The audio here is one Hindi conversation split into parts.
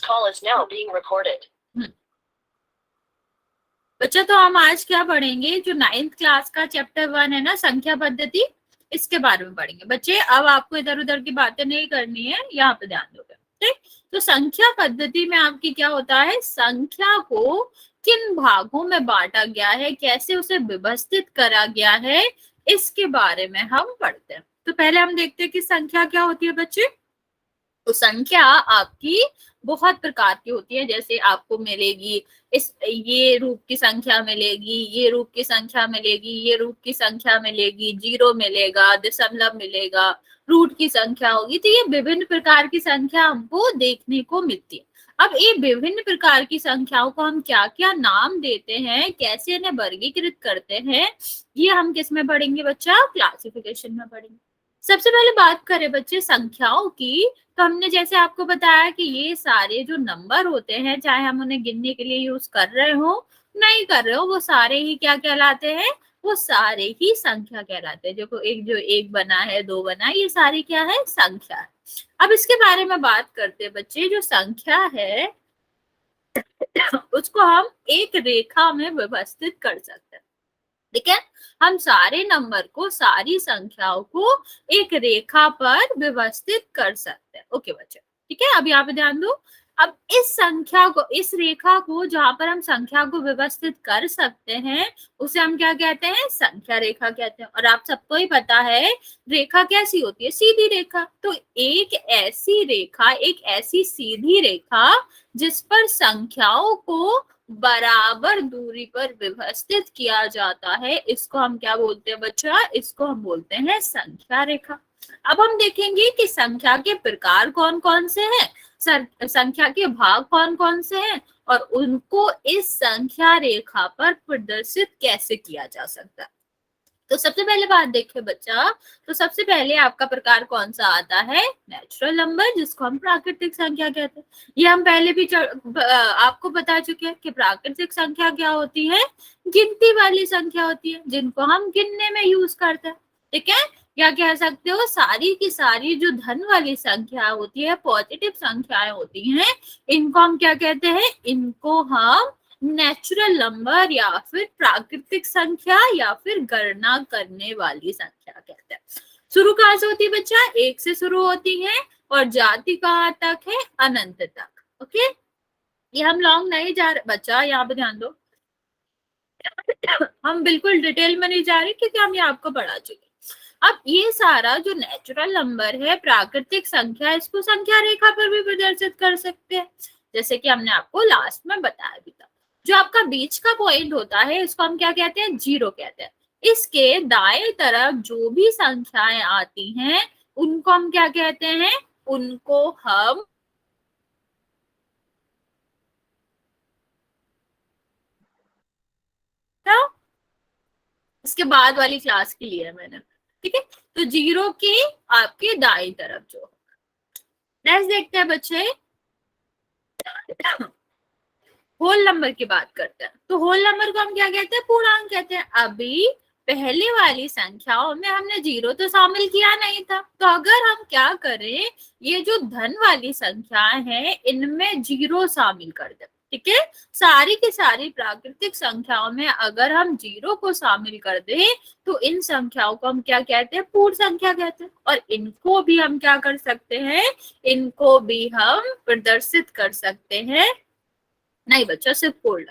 call is now being recorded. बच्चा तो हम आज क्या पढ़ेंगे, जो 9th क्लास का चैप्टर 1 है ना, संख्या पद्धति, इसके बारे में पढ़ेंगे। बच्चे अब आपको इधर उधर की बातें नहीं करनी है, यहाँ पे ध्यान दोगे। ठीक, तो संख्या पद्धति में आपकी क्या होता है, संख्या को किन भागों में बांटा गया है, कैसे उसे व्यवस्थित करा गया है, इसके बारे में हम पढ़ते हैं। तो पहले हम देखते हैं कि संख्या क्या होती है बच्चे। तो संख्या आपकी बहुत प्रकार की होती है, जैसे आपको मिलेगी ये रूप की संख्या मिलेगी, ये रूप की संख्या मिलेगी, ये रूप की संख्या मिलेगी, जीरो मिलेगा, दशमलव मिलेगा, रूट की संख्या होगी। तो ये विभिन्न प्रकार की संख्या हमको देखने को मिलती है। अब ये विभिन्न प्रकार की संख्याओं को हम क्या क्या नाम देते हैं, कैसे इन्हें वर्गीकृत करते हैं, ये हम किस में पढ़ेंगे बच्चा, क्लासिफिकेशन में पढ़ेंगे। सबसे पहले बात करें बच्चे संख्याओं की, तो हमने जैसे आपको बताया कि ये सारे जो नंबर होते हैं, चाहे हम उन्हें गिनने के लिए यूज कर रहे हो नहीं कर रहे हो, वो सारे ही क्या कहलाते हैं, वो सारे ही संख्या कहलाते हैं। जो एक बना है, दो बना है, ये सारी क्या है, संख्या है। अब इसके बारे में बात करते हैं बच्चे, जो संख्या है उसको हम एक रेखा में व्यवस्थित कर सकते हैं। ठीक है, हम सारे नंबर को, सारी संख्याओं को एक रेखा पर व्यवस्थित कर सकते हैं। ओके बच्चे, ठीक है, अब यहाँ पे ध्यान दो। अब इस संख्या को, इस रेखा को जहां पर हम संख्या को व्यवस्थित कर सकते हैं, उसे हम क्या कहते हैं, संख्या रेखा कहते हैं। और आप सबको ही पता है रेखा कैसी होती है, सीधी रेखा। तो एक ऐसी रेखा, एक ऐसी सीधी रेखा जिस पर संख्याओं को बराबर दूरी पर व्यवस्थित किया जाता है, इसको हम क्या बोलते हैं बच्चा, इसको हम बोलते हैं संख्या रेखा। अब हम देखेंगे कि संख्या के प्रकार कौन कौन से हैं, संख्या के भाग कौन कौन से हैं, और उनको इस संख्या रेखा पर प्रदर्शित कैसे किया जा सकता है। तो सबसे पहले बात देखें बच्चा, तो सबसे पहले आपका प्रकार कौन सा आता है, नेचुरल नंबर, जिसको हम प्राकृतिक संख्या कहते हैं। ये हम पहले भी आपको बता चुके हैं कि प्राकृतिक संख्या क्या होती है, गिनती वाली संख्या होती है, जिनको हम गिनने में यूज करते हैं। ठीक है, क्या कह सकते हो, सारी की सारी जो धन वाली संख्या होती है, पॉजिटिव संख्याएं होती हैं, इनको हम क्या कहते हैं, इनको हम नेचुरल नंबर या फिर प्राकृतिक संख्या या फिर गणना करने वाली संख्या कहते हैं। शुरू कहाँ से होती है बच्चा, एक से शुरू होती है, और जाति कहाँ तक है, अनंत तक। ओके, ये हम लॉन्ग नहीं जा रहे बच्चा, यहाँ पे ध्यान दो। हम बिल्कुल डिटेल में नहीं जा रहे, क्योंकि हम ये आपको पढ़ा चुके। अब ये सारा जो नेचुरल नंबर है, प्राकृतिक संख्या, इसको संख्या रेखा पर भी प्रदर्शित कर सकते हैं, जैसे कि हमने आपको लास्ट में बताया भी था। जो आपका बीच का पॉइंट होता है, इसको हम क्या कहते हैं, जीरो कहते हैं। इसके दाएं तरफ जो भी संख्याएं आती हैं, उनको हम क्या कहते हैं, उनको हम इसके बाद वाली क्लास के लिए मैंने, ठीक है। तो जीरो के आपके दाएं तरफ जो, नेक्स्ट देखते हैं बच्चे, होल नंबर की बात करते हैं। तो होल नंबर को हम क्या कहते हैं, पूर्णांक कहते हैं। अभी पहले वाली संख्याओं में हमने जीरो तो शामिल किया नहीं था, तो अगर हम क्या करें, ये जो धन वाली संख्याएं हैं, इनमें जीरो शामिल कर दें। ठीक है, सारी की सारी प्राकृतिक संख्याओं में अगर हम जीरो को शामिल कर दें, तो इन संख्याओं को हम क्या कहते हैं, पूर्ण संख्या कहते हैं। और इनको भी हम क्या कर सकते हैं, इनको भी हम प्रदर्शित कर सकते हैं, नहीं बच्चा सिर्फ पूर्ण,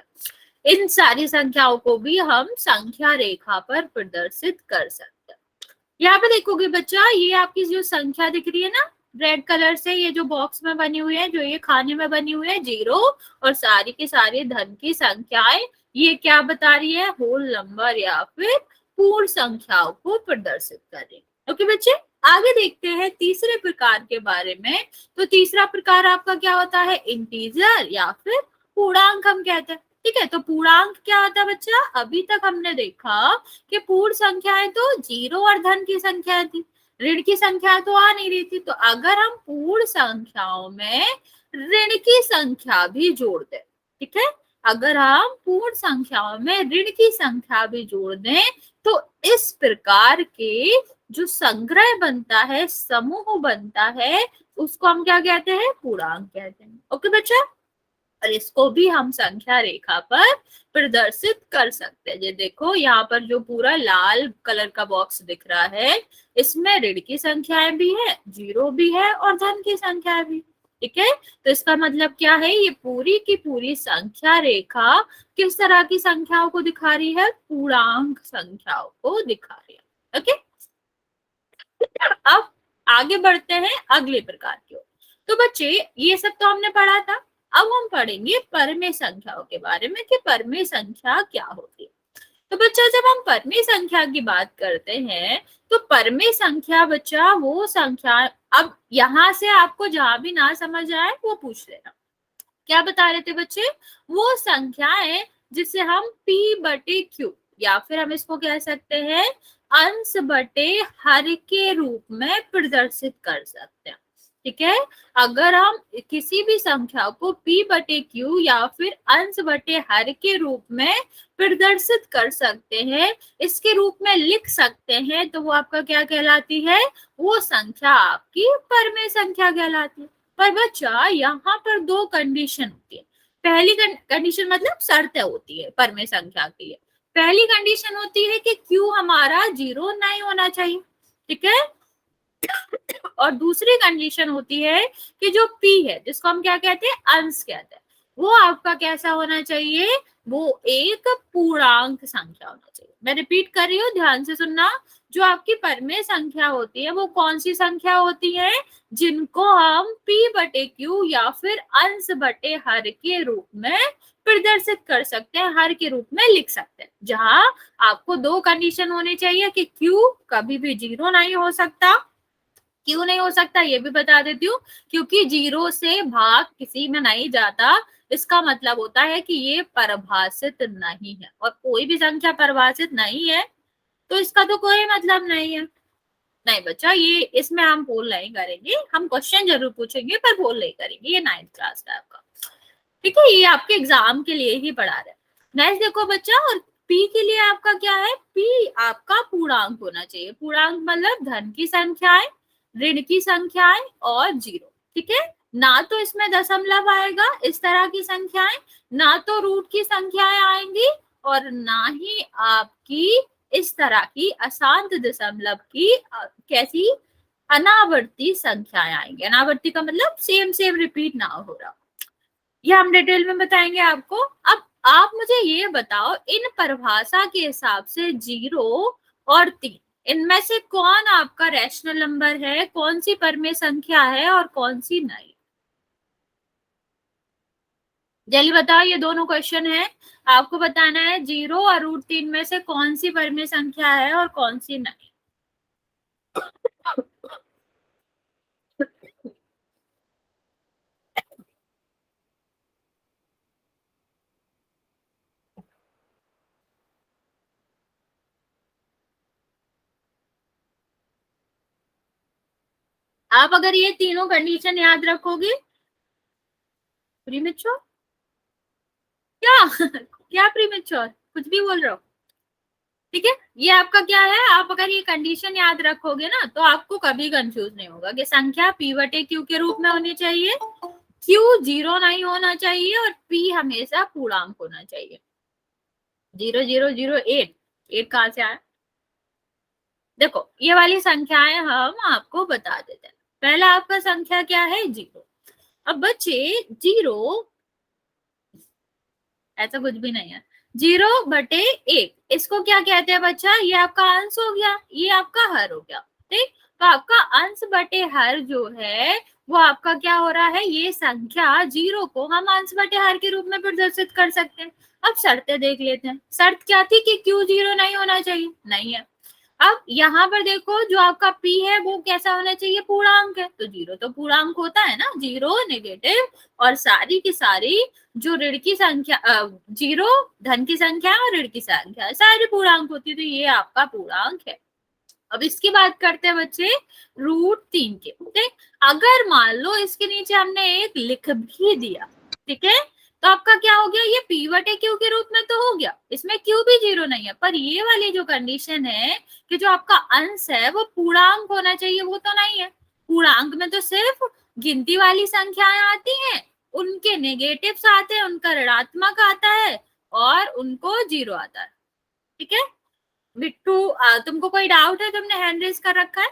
इन सारी संख्याओं को भी हम संख्या रेखा पर प्रदर्शित कर सकते हैं। यहाँ पे देखोगे बच्चा, ये आपकी जो संख्या दिख रही है ना रेड कलर से, ये जो बॉक्स में बनी हुई है, जो ये खाने में बनी हुई है, जीरो, और सारी की सारी धन की संख्याएं, ये क्या बता रही है, होल नंबर या फिर पूर्ण संख्याओं को प्रदर्शित कर रही है। ओके बच्चे, आगे देखते हैं तीसरे प्रकार के बारे में। तो तीसरा प्रकार आपका क्या होता है, इंटीजर या फिर पूर्णांक हम कहते हैं। ठीक है, तो पूर्णांक क्या होता है बच्चा, अभी तक हमने देखा कि पूर्ण संख्याएं तो जीरो और धन की संख्या थी, ऋण की संख्या तो आ नहीं रही थी। तो अगर हम पूर्ण संख्याओं में ऋण की संख्या भी जोड़ दें, ठीक है, अगर हम पूर्ण संख्याओं में ऋण की संख्या भी जोड़ दें, तो इस प्रकार के जो संग्रह बनता है, समूह बनता है, उसको हम क्या कहते हैं, पूर्णांक कहते हैं। ओके बच्चा, और इसको भी हम संख्या रेखा पर प्रदर्शित कर सकते हैं। ये देखो यहाँ पर जो पूरा लाल कलर का बॉक्स दिख रहा है, इसमें ऋण की संख्याएं भी है, जीरो भी है और धन की संख्याएं भी। ठीक है, तो इसका मतलब क्या है, ये पूरी की पूरी संख्या रेखा किस तरह की संख्याओं को दिखा रही है, पूर्णांक संख्याओं को दिखा रही है। ओके, अब आगे बढ़ते हैं अगले प्रकार की ओर। तो बच्चे ये सब तो हमने पढ़ा था, अब हम पढ़ेंगे परमेय संख्याओं के बारे में कि परमेय संख्या क्या होती है। तो बच्चा जब हम परमेय संख्या की बात करते हैं, तो परमेय संख्या बच्चा वो संख्या, अब यहाँ से आपको जहां भी ना समझ आए वो पूछ लेना। क्या बता रहे थे बच्चे, वो संख्याएं जिसे हम p/q या फिर हम इसको कह सकते हैं अंश बटे हर के रूप में प्रदर्शित कर सकते हैं। ठीक है, अगर हम किसी भी संख्या को p/q या फिर अंश बटे हर के रूप में प्रदर्शित कर सकते हैं, इसके रूप में लिख सकते हैं, तो वो आपका क्या कहलाती है, वो संख्या आपकी परमेय संख्या कहलाती है। पर बच्चा यहाँ पर दो कंडीशन होती है। पहली कंडीशन मतलब शर्तें होती है परमेय संख्या के लिए। पहली कंडीशन होती है कि q हमारा जीरो नहीं होना चाहिए। ठीक है, और दूसरी कंडीशन होती है कि जो p है, जिसको हम क्या कहते हैं, अंश कहते हैं, वो आपका कैसा होना चाहिए, वो एक पूर्णांक संख्या होना चाहिए। मैं रिपीट कर रही हूँ, ध्यान से सुनना। जो आपकी परमेय संख्या होती है वो कौन सी संख्या होती है, जिनको हम p/q या फिर अंश बटे हर के रूप में प्रदर्शित कर सकते हैं, हर के रूप में लिख सकते हैं। जहां आपको दो कंडीशन होनी चाहिए कि q कभी भी जीरो नहीं हो सकता। क्यों नहीं हो सकता ये भी बता देती हूँ, क्योंकि जीरो से भाग किसी में नहीं जाता, इसका मतलब होता है कि ये परिभाषित नहीं है, और कोई भी संख्या परिभाषित नहीं है तो इसका तो कोई मतलब नहीं है। नहीं बच्चा, ये इसमें हम पोल नहीं करेंगे, हम क्वेश्चन जरूर पूछेंगे पर पोल नहीं करेंगे, ये 9th क्लास का आपका। ठीक है, ये आपके एग्जाम के लिए ही पढ़ा रहे हैं। नेक्स्ट देखो बच्चा, और p के लिए आपका क्या है, p आपका पूर्णांक होना चाहिए। पूर्णांक मतलब धन की संख्याएं, ऋण की संख्याएं और जीरो। ठीक है, ना तो इसमें दशमलव आएगा इस तरह की संख्याएं, ना तो रूट की संख्याएं आएंगी, और ना ही आपकी इस तरह की अशांत दशमलव की कैसी अनावर्ती संख्याएं आएंगी। अनावर्ती का मतलब सेम सेम रिपीट ना हो रहा, ये हम डिटेल में बताएंगे आपको। अब आप मुझे ये बताओ, इन परिभाषा के हिसाब से जीरो और 3, इनमें से कौन आपका रैशनल नंबर है, कौन सी परमेय संख्या है और कौन सी नहीं। जल्दी बताओ, ये दोनों क्वेश्चन है, आपको बताना है जीरो और √3 में से कौन सी परमेय संख्या है और कौन सी नहीं। आप अगर ये तीनों कंडीशन याद रखोगे, प्रीमेच्योर क्या क्या प्रीमेच्योर, कुछ भी बोल रहे हो। ठीक है, ये आपका क्या है, आप अगर ये कंडीशन याद रखोगे ना, तो आपको कभी कंफ्यूज नहीं होगा कि संख्या p/q के रूप में होनी चाहिए, q जीरो नहीं होना चाहिए और p हमेशा पूर्णांक होना चाहिए। 0 0 0 8 8 कहां से आया, देखो ये वाली संख्याएं हम आपको बता देते हैं। पहला आपका संख्या क्या है, जीरो। अब बच्चे जीरो ऐसा कुछ भी नहीं है, 0/1, इसको क्या कहते हैं बच्चा, ये आपका अंश हो गया, ये आपका हर हो गया। ठीक, तो आपका अंश बटे हर जो है वो आपका क्या हो रहा है, ये संख्या जीरो को हम अंश बटे हर के रूप में प्रदर्शित कर सकते हैं। अब शर्तें देख लेते हैं। शर्त क्या थी कि क्यू जीरो नहीं होना चाहिए, नहीं है। अब यहाँ पर देखो, जो आपका p है वो कैसा होना चाहिए, पूर्णांक है, तो जीरो तो पूर्णांक होता है ना, जीरो नेगेटिव और सारी की सारी जो ऋण की संख्या, जीरो धन की संख्या और ऋण की संख्या सारी पूर्णांक होती है, तो ये आपका पूर्णांक है। अब इसकी बात करते हैं बच्चे √3 के। ठीक, अगर मान लो इसके नीचे हमने एक लिख भी दिया, ठीक है, तो आपका क्या हो गया, ये p/q के रूप में तो हो गया, इसमें q भी जीरो नहीं है, पर ये वाली जो कंडीशन है कि जो आपका अंश है वो पूर्णांक होना चाहिए, वो तो नहीं है। पूर्णांक में तो सिर्फ गिनती वाली संख्याएं आती हैं, उनके नेगेटिव्स आते हैं, उनका ऋणात्मक आता है और उनको जीरो आता है। ठीक है बिट्टू, तुमको कोई डाउट है? तुमने हैंड रेज कर रखा है।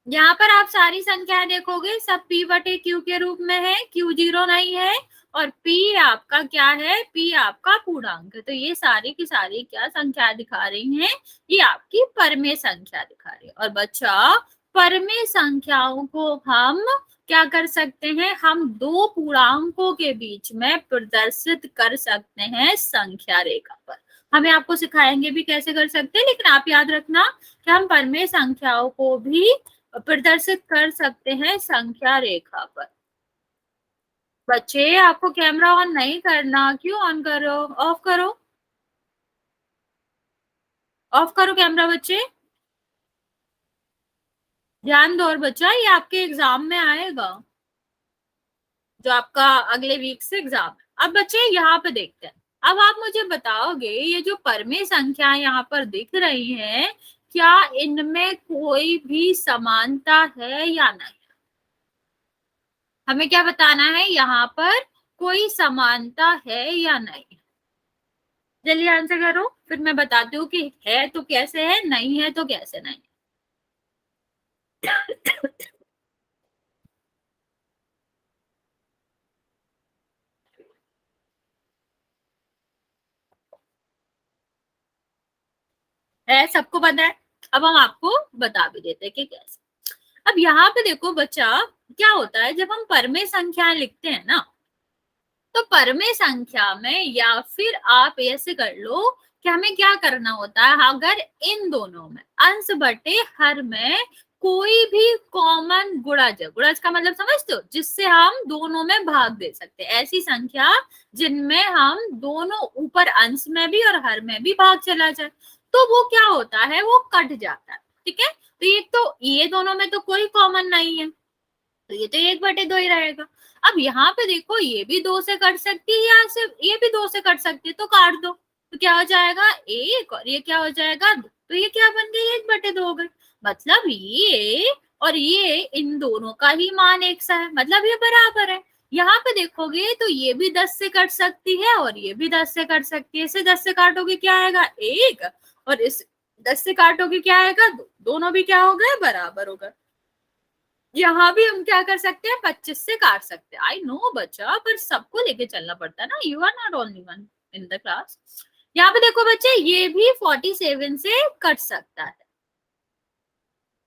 यहाँ पर आप सारी संख्याएं देखोगे सब p बटे q के रूप में है, q जीरो नहीं है और p आपका क्या है, p आपका पूर्णांक है। तो ये सारी की सारी क्या संख्या दिखा रही हैं, ये आपकी परमेय संख्या दिखा रही है। और बच्चा परमेय संख्याओं को हम क्या कर सकते हैं, हम दो पूर्णांकों के बीच में प्रदर्शित कर सकते हैं संख्या रेखा पर। हमें आपको सिखाएंगे भी कैसे कर सकते हैं, लेकिन आप याद रखना कि हम परमेय संख्याओं को भी प्रदर्शित कर सकते हैं संख्या रेखा पर। बच्चे आपको कैमरा ऑन नहीं करना, क्यों ऑन करो? ऑफ करो, ऑफ करो कैमरा बच्चे, ध्यान दो। और बच्चा ये आपके एग्जाम में आएगा, जो आपका अगले वीक से एग्जाम है। अब बच्चे यहाँ पे देखते हैं, अब आप मुझे बताओगे ये जो परमेय संख्या यहाँ पर दिख रही है, क्या इनमें कोई भी समानता है या नहीं? हमें क्या बताना है, यहाँ पर कोई समानता है या नहीं? जल्दी आंसर करो, फिर मैं बताती हूँ कि है तो कैसे है, नहीं है तो कैसे नहीं। है सबको पता है। अब हम आपको बता भी देते हैं कि कैसे। अब यहाँ पे देखो बच्चा, क्या होता है जब हम परमेय संख्या लिखते हैं ना, तो परमेय संख्या में या फिर आप ऐसे कर लो कि हमें क्या करना होता है, अगर इन दोनों में अंश बटे हर में कोई भी कॉमन गुणज, गुणज का मतलब समझते हो, जिससे हम दोनों में भाग दे सकते हैं, ऐसी संख्या जिनमें हम दोनों ऊपर अंश में भी और हर में भी भाग चला जाए, तो वो क्या होता है, वो कट जाता है। ठीक है, तो ये दोनों में तो कोई कॉमन नहीं है, तो ये तो 1/2 ही रहेगा। अब यहाँ पे देखो ये भी 2 से कट सकती है, या सिर्फ ये भी 2 से कट सकती है, तो काट दो, तो क्या हो जाएगा 1 और ये क्या हो जाएगा 2, तो ये क्या बन गई 1/2 हो गई। मतलब ये और ये इन दोनों का ही मान एक सा है, मतलब ये बराबर है। यहाँ पे देखोगे तो ये भी 10 से कट सकती है और ये भी 10 से कट सकती है। इसे 10 से काटोगे क्या आएगा 1 और इस 10 से काटोगे क्या आएगा 2, दोनों भी क्या हो गए बराबर हो गए। यहाँ भी हम क्या कर सकते हैं 25 से काट सकते हैं। आई नो बच्चा, पर सबको लेके चलना पड़ता है ना, you are not only one in the class. यहाँ पे देखो बच्चे ये भी 47 से कट सकता है।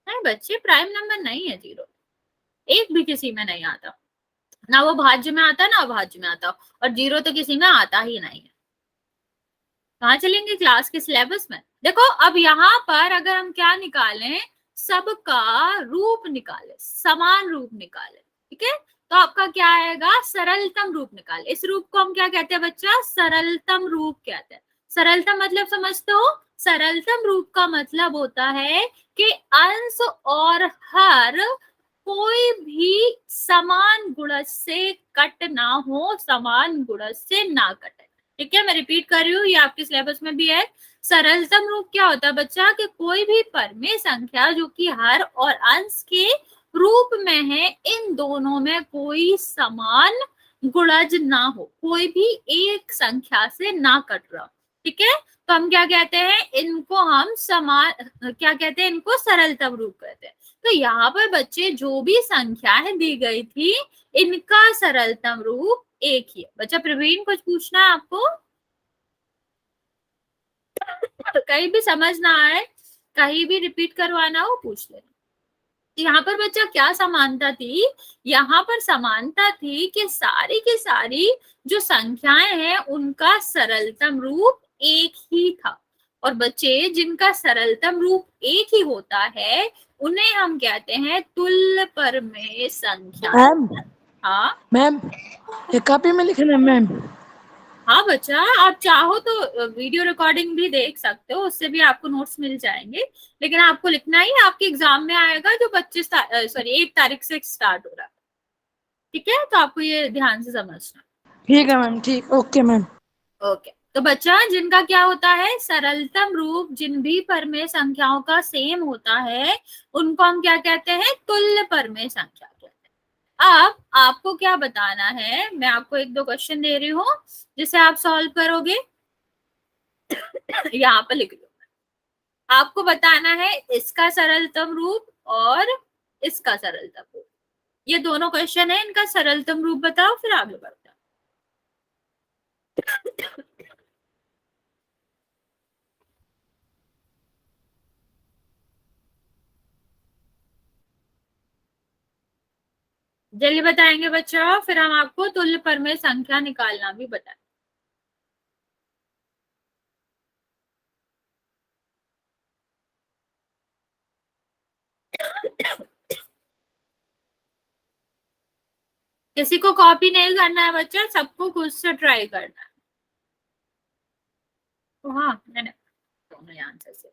नहीं बच्चे, प्राइम नंबर नहीं है जीरो, एक भी किसी में नहीं आता, ना वो भाज्य में आता ना अभाज्य में आता, और जीरो तो किसी में आता ही नहीं है। कहाँ चलेंगे क्लास के सिलेबस में। देखो अब यहाँ पर अगर हम क्या निकालें, सबका रूप निकाले, समान रूप निकाले, ठीक है, तो आपका क्या आएगा सरलतम रूप निकाले। इस रूप को हम क्या कहते हैं बच्चा, सरलतम रूप कहते हैं। सरलतम मतलब समझते हो, सरलतम रूप का मतलब होता है कि अंश और हर कोई भी समान गुणज से कट ना हो, समान गुणज से ना कटे। ठीक है, मैं रिपीट कर रही हूँ, ये आपके सिलेबस में भी है। सरलतम रूप क्या होता है बच्चा, कि कोई भी परमेय संख्या जो कि हर और अंश के रूप में है, इन दोनों में कोई समान गुणज ना हो, कोई भी एक संख्या से ना कट रहा। ठीक है, तो हम क्या कहते हैं, इनको हम समान क्या कहते हैं, इनको सरलतम रूप कहते हैं। तो यहाँ पर बच्चे जो भी संख्याएं दी गई थी, इनका सरलतम रूप एक ही है। बच्चा प्रवीण कुछ पूछना है आपको? कहीं भी समझ ना आए, कहीं भी रिपीट करवाना हो पूछ लेना। यहाँ पर बच्चा क्या समानता थी, यहाँ पर समानता थी कि सारी की सारी जो संख्याएं हैं उनका सरलतम रूप एक ही था। और बच्चे जिनका सरलतम रूप एक ही होता है उन्हें हम कहते हैं तुल्य परमेय संख्या। मैम, हाँ मैम ये कॉपी में लिखना है मैम। हाँ बच्चा, आप चाहो तो वीडियो रिकॉर्डिंग भी देख सकते हो, उससे भी आपको नोट्स मिल जाएंगे, लेकिन आपको लिखना ही आपके एग्जाम में आएगा जो 1 तारीख से स्टार्ट हो रहा है। ठीक है, तो आपको ये ध्यान से समझना। ठीक है मैम, ठीक, ओके मैम। ओके। तो बच्चा जिनका क्या होता है, सरलतम रूप जिन भी परमेय संख्याओं का सेम होता है उनको हम क्या कहते हैं, तुल्य परमेय संख्या कहते हैं। अब आपको क्या बताना है, मैं आपको एक दो क्वेश्चन दे रही हूँ जिसे आप सॉल्व करोगे। यहाँ पर लिख लो, आपको बताना है इसका सरलतम रूप और इसका सरलतम रूप। ये दोनों क्वेश्चन है, इनका सरलतम रूप बताओ फिर आगे बढ़ते हैं। जल्दी बताएंगे बच्चों, फिर हम आपको तुल्य परमेय संख्या निकालना भी बताएं। किसी को कॉपी नहीं करना है बच्चा, सबको खुद से ट्राई करना है। तो हाँ, मैंने दोनों आंसर से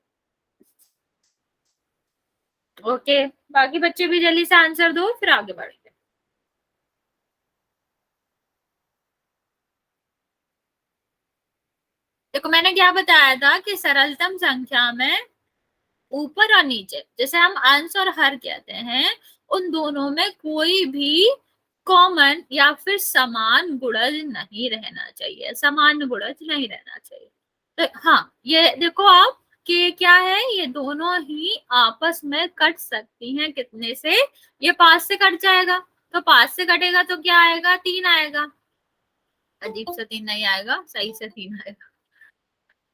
ओके, बाकी बच्चे भी जल्दी से आंसर दो फिर आगे बढ़ेंगे। देखो मैंने क्या बताया था कि सरलतम संख्या में ऊपर और नीचे, जैसे हम अंश और हर कहते हैं, उन दोनों में कोई भी कॉमन या फिर समान गुणज नहीं रहना चाहिए, समान गुणज नहीं रहना चाहिए। तो हाँ, ये देखो आप कि क्या है, ये दोनों ही आपस में कट सकती हैं, कितने से, ये 5 से कट जाएगा, तो 5 से कटेगा तो क्या आएगा, 3 आएगा। अजीब सा 3 नहीं आएगा, सही से 3 आएगा।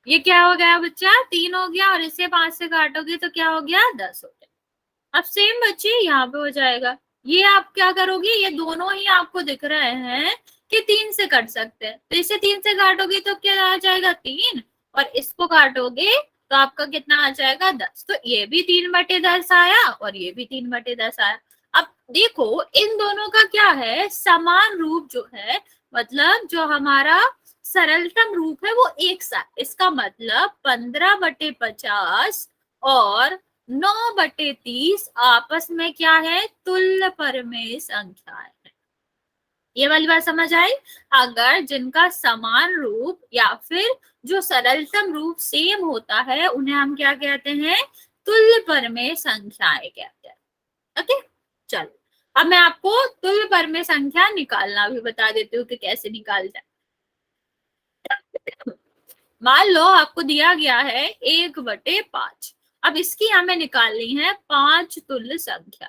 ये क्या हो गया बच्चा, 3 हो गया, और इसे 5 से काटोगे तो क्या हो गया, 10 हो गया। अब सेम बच्चे यहाँ पे हो जाएगा, ये आप क्या करोगे, ये दोनों ही आपको दिख रहे हैं कि 3 से कट सकते हैं, तो इसे 3 से काटोगे तो क्या आ जाएगा, 3, और इसको काटोगे तो आपका कितना आ जाएगा, 10। तो ये भी 3/10 आया और ये भी 3/10 आया। अब देखो इन दोनों का क्या है, समान रूप जो है, मतलब जो हमारा सरलतम रूप है वो एक साथ, इसका मतलब 15/50 और 9/30 आपस में क्या है, तुल्य परमेय संख्या है। ये वाली बात समझ आई। अगर जिनका समान रूप या फिर जो सरलतम रूप सेम होता है उन्हें हम क्या कहते हैं, तुल्य परमेय संख्याएं कहते हैं। ओके, चलो अब मैं आपको तुल्य परमेय संख्या निकालना भी बता देती हूँ कि कैसे निकालते हैं। मान लो आपको दिया गया है 1/5, अब इसकी हमें निकालनी है 5 तुल्य संख्या।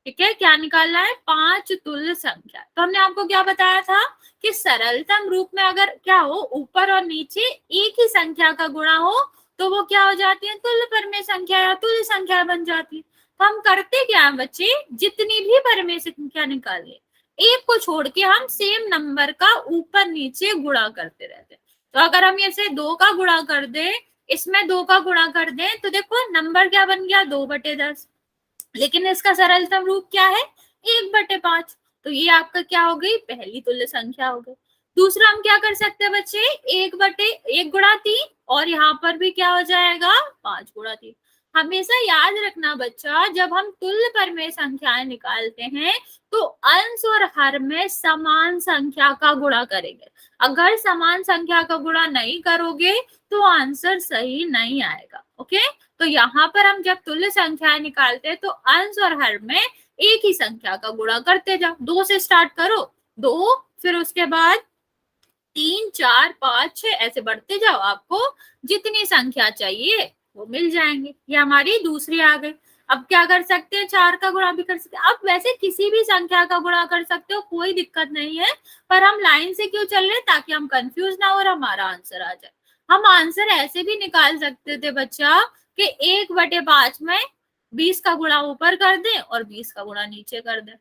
ठीक है, क्या निकालना है, 5 तुल्य संख्या। तो हमने आपको क्या बताया था कि सरलतम रूप में अगर क्या हो, ऊपर और नीचे एक ही संख्या का गुणा हो तो वो क्या हो जाती है, तुल्य परमेय संख्या या तुल्य संख्या बन जाती है। तो हम करते क्या है बच्चे, जितनी भी परमेय संख्या निकाल ले, एक को छोड़ के हम सेम नंबर का ऊपर नीचे गुणा करते रहते हैं। तो अगर हम इसे 2 का गुणा कर दे, इसमें 2 का गुणा कर दें, तो देखो नंबर क्या बन गया, 2/10। लेकिन इसका सरलतम रूप क्या है, 1/5। तो ये आपका क्या हो गई, पहली तुल्य संख्या हो गई। दूसरा हम क्या कर सकते हैं बच्चे, 1/1 × 3, और यहाँ पर भी क्या हो जाएगा, 5 × 3। हमेशा याद रखना बच्चा, जब हम तुल्य परमेय संख्याएं निकालते हैं तो अंश और हर में समान संख्या का गुणा करेंगे। अगर समान संख्या का गुणा नहीं करोगे तो आंसर सही नहीं आएगा। ओके, तो यहाँ पर हम जब तुल्य संख्याएं निकालते हैं तो अंश और हर में एक ही संख्या का गुणा करते जाओ। 2 से स्टार्ट करो, 2, फिर उसके बाद 3, 4, 5, 6 ऐसे बढ़ते जाओ, आपको जितनी संख्या चाहिए वो मिल जाएंगे। ये हमारी दूसरी आ गई। अब क्या कर सकते हैं, 4 का गुणा भी कर सकते हैं। अब वैसे किसी भी संख्या का गुणा कर सकते हो, कोई दिक्कत नहीं है, पर हम लाइन से क्यों चल रहे हैं, ताकि हम कंफ्यूज ना हो और हमारा आंसर आ जाए। हम आंसर ऐसे भी निकाल सकते थे बच्चा कि 1/5 में 20 का गुणा ऊपर कर दें और 20 का गुणा नीचे कर दें,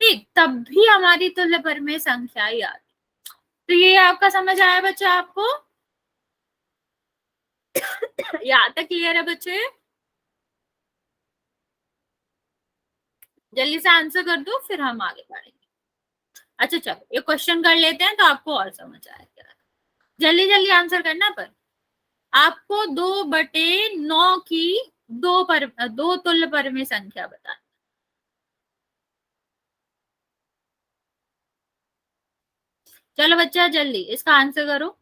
ठीक, तब भी हमारी तुल्य परमेय संख्या ही आती। तो ये आपका समझ आया बच्चा आपको, यहाँ तक क्लियर है बच्चे, जल्दी से आंसर कर दो फिर हम आगे बढ़ेंगे। अच्छा चलो ये क्वेश्चन कर लेते हैं तो आपको और समझ आएगा। जल्दी जल्दी आंसर करना, पर आपको 2/9 की दो तुल्य परमेय संख्या बताना। चलो बच्चा जल्दी इसका आंसर करो।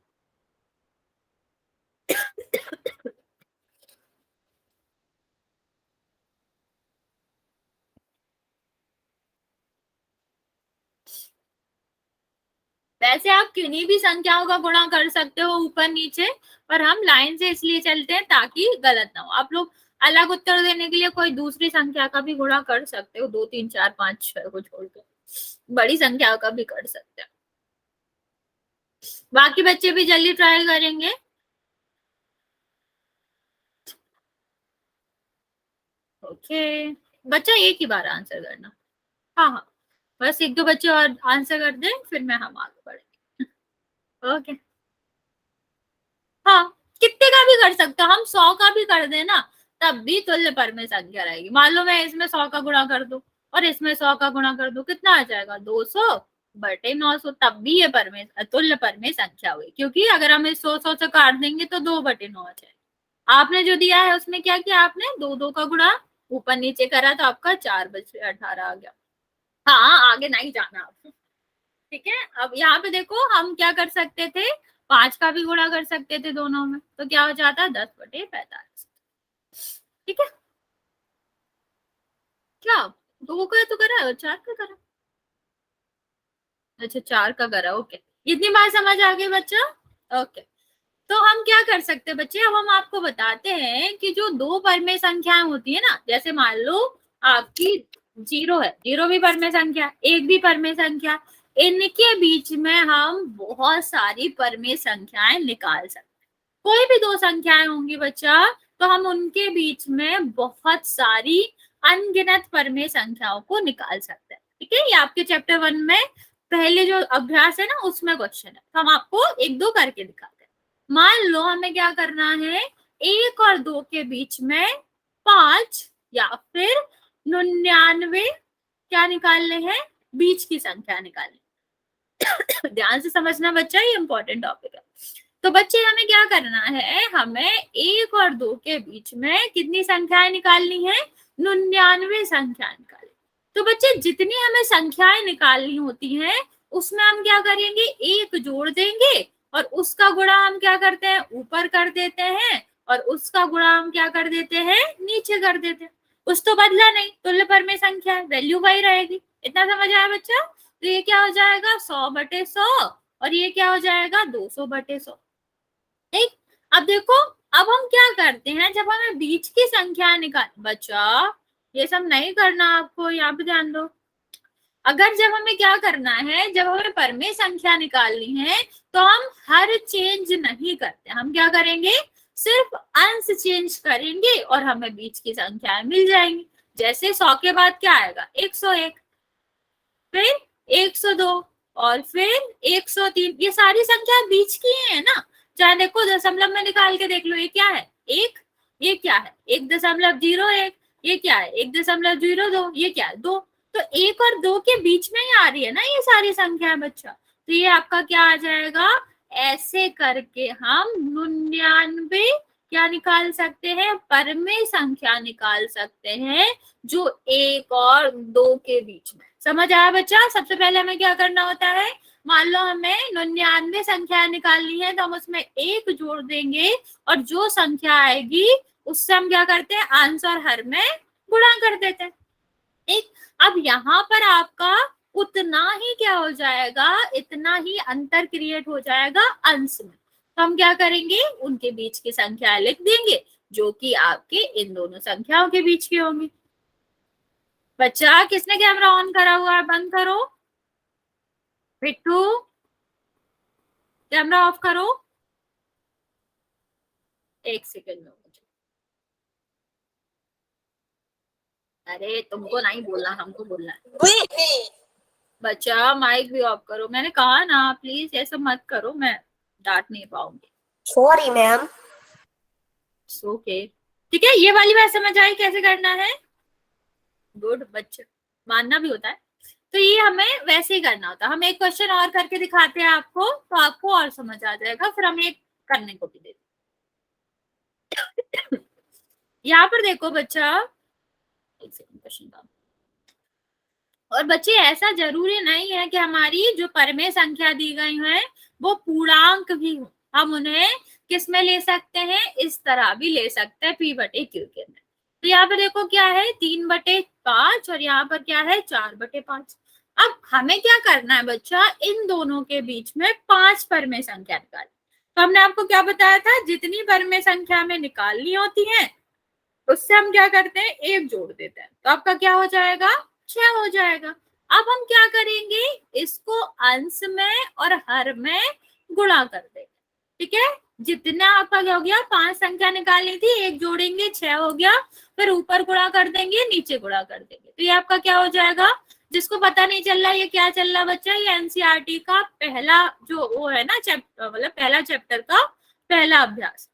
वैसे आप किन्हीं भी संख्याओं का गुणा कर सकते हो ऊपर नीचे, पर हम लाइन से इसलिए चलते हैं ताकि गलत ना हो। आप लोग अलग उत्तर देने के लिए कोई दूसरी संख्या का भी गुणा कर सकते हो, 2 3 4 5 6 को छोड़ के बड़ी संख्या का भी कर सकते हैं। बाकी बच्चे भी जल्दी ट्राई करेंगे। ओके बच्चा एक ही बार आंसर करना। हाँ हाँ बस एक दो बच्चे और आंसर कर दें, फिर मैं हम आगे बढ़ेंगे। ओके हाँ कितने का भी कर सकते हो, हम 100 का भी कर देना तब भी तुल्य पर में संख्या रहेगी। मान लो मैं इसमें 100 का गुणा कर दूं और इसमें 100 का गुणा कर दूं, कितना आ जाएगा 200 बटे 900, तब भी ये पर में तुल्य पर में संख्या हुई, क्योंकि अगर हम इस 100 से काट देंगे तो 2 बटे 9 आ जाएगा। आपने जो दिया है उसमें क्या किया, आपने 2 2 का गुणा ऊपर नीचे करा तो आपका 4 बचे 18 आ गया। हाँ आगे नहीं जाना आप, ठीक है। अब यहाँ पे देखो हम क्या कर सकते थे, 5 का भी गुणा कर सकते थे दोनों में, तो क्या हो जाता 10 बटे 45, ठीक है। क्या 2 का तो करा है और 4 का करा, अच्छा 4 का करा, ओके। इतनी बात समझ आ गई बच्चा, ओके। तो हम क्या कर सकते हैं बच्चे, अब हम आपको बताते हैं कि जो दो परमेय संख्याएं होती है ना, जैसे मान लो आपकी 0 है, 0 भी परमेय संख्या, 1 भी परमेय संख्या, इनके बीच में हम बहुत सारी परमेय संख्याएं निकाल सकते हैं। कोई भी दो संख्याएं होंगी बच्चा, तो हम उनके बीच में बहुत सारी अनगिनत परमेय संख्याओं को निकाल सकते हैं, ठीक है। ये आपके चैप्टर 1 में पहले जो अभ्यास है ना उसमें क्वेश्चन है, तो हम आपको एक दो करके दिखाते हैं। मान लो हमें क्या करना है, 1 और 2 के बीच में 5 या फिर 99 क्या निकालने हैं, बीच की संख्या निकालनी। ध्यान से समझना बच्चा, ये इंपॉर्टेंट टॉपिक है। तो बच्चे हमें क्या करना है, हमें 1 और 2 के बीच में कितनी संख्याएं निकालनी है, 99 संख्याएं निकालनी। तो बच्चे जितनी हमें संख्याएं निकालनी होती हैं उसमें हम क्या करेंगे, 1 जोड़ देंगे और उसका गुणा हम क्या करते हैं, ऊपर कर देते हैं, और उसका गुणा हम क्या कर देते हैं, नीचे कर देते हैं। कुछ तो बदला नहीं, तुल्य परमेय संख्या है, वैल्यू वही रहेगी। इतना समझ आया बच्चा। तो ये क्या हो जाएगा 100 बटे 100 और ये क्या हो जाएगा 200 बटे 100, ठीक। अब देखो अब हम क्या करते हैं, जब हमें बीच की संख्या निकाल, बच्चा ये सब नहीं करना आपको, यहाँ पे ध्यान दो। अगर जब हमें क्या करना है, जब हमें परमेय संख्या निकालनी है तो हम हर चेंज नहीं करते, हम क्या करेंगे, सिर्फ अंश चेंज करेंगे और हमें बीच की संख्याएं मिल जाएंगी। जैसे 100 के बाद क्या आएगा 101, फिर 102 और फिर 103, ये सारी संख्या बीच की है ना। चाहे देखो दशमलव में निकाल के देख लो, ये क्या है 1, ये क्या है 1.01, ये क्या है 1.02, ये क्या है 2। तो 1 और 2 के बीच में ही आ रही है ना ये सारी संख्या बच्चा, तो ये आपका क्या आ जाएगा, ऐसे करके हम 99 क्या निकाल सकते हैं, परमेय संख्या निकाल सकते हैं जो 1 और 2 के बीच में। समझ आया बच्चा। सबसे पहले हमें क्या करना होता है, मान लो हमें 99 संख्या निकालनी है तो हम उसमें 1 जोड़ देंगे और जो संख्या आएगी उससे हम क्या करते हैं, अंश और हर में गुणा कर देते हैं, ठीक। अब यहाँ पर आपका उतना ही क्या हो जाएगा, इतना ही अंतर क्रिएट हो जाएगा अंश में। तो हम क्या करेंगे, उनके बीच की संख्या लिख देंगे जो कि आपके इन दोनों संख्याओं के बीच की होंगी। बच्चा किसने कैमरा ऑन करा हुआ है, बंद करो। बिट्टू कैमरा ऑफ करो, 1 सेकंड में। अरे तुमको नहीं बोलना, हमको बोलना है। बच्चा माइक भी ऑफ करो, मैंने कहा ना प्लीज ऐसा मत करो, मैं डांट नहीं पाऊंगी। Sorry ma'am. ओके ठीक है, ये वाली बात समझ आई कैसे करना है, गुड बच्चे, मानना भी होता है। तो ये हमें वैसे ही करना होता है। हम एक क्वेश्चन और करके दिखाते हैं आपको, तो आपको और समझ आ जाएगा, फिर हम एक करने को भी देते। यहाँ पर देखो बच्चा, एक सेकंड क्वेश्चन का, और बच्चे ऐसा जरूरी नहीं है कि हमारी जो परमेय संख्या दी गई है वो पूर्णांक भी हो, हम उन्हें किस में ले सकते हैं, इस तरह भी ले सकते हैं p बटे q के अंदर। तो यहाँ पे देखो क्या है 3/5 और यहाँ पर क्या है 4/5। अब हमें क्या करना है बच्चा, इन दोनों के बीच में 5 परमेय संख्या निकालनी। तो हमने आपको क्या बताया था, जितनी परमेय संख्या हमें निकालनी होती है उससे हम क्या करते हैं, 1 जोड़ देते हैं, तो आपका क्या हो जाएगा, 6 हो जाएगा। अब हम क्या करेंगे, इसको अंश में और हर में गुणा कर देंगे। ठीक है, जितना आपका क्या हो गया, 5 संख्या निकालनी थी, 1 जोड़ेंगे 6 हो गया, फिर ऊपर गुणा कर देंगे, नीचे गुणा कर देंगे, तो ये आपका क्या हो जाएगा। जिसको पता नहीं चल रहा ये क्या चल रहा बच्चा, ये एनसीईआरटी का पहला जो वो है ना चैप्टर, मतलब पहला चैप्टर का पहला अभ्यास।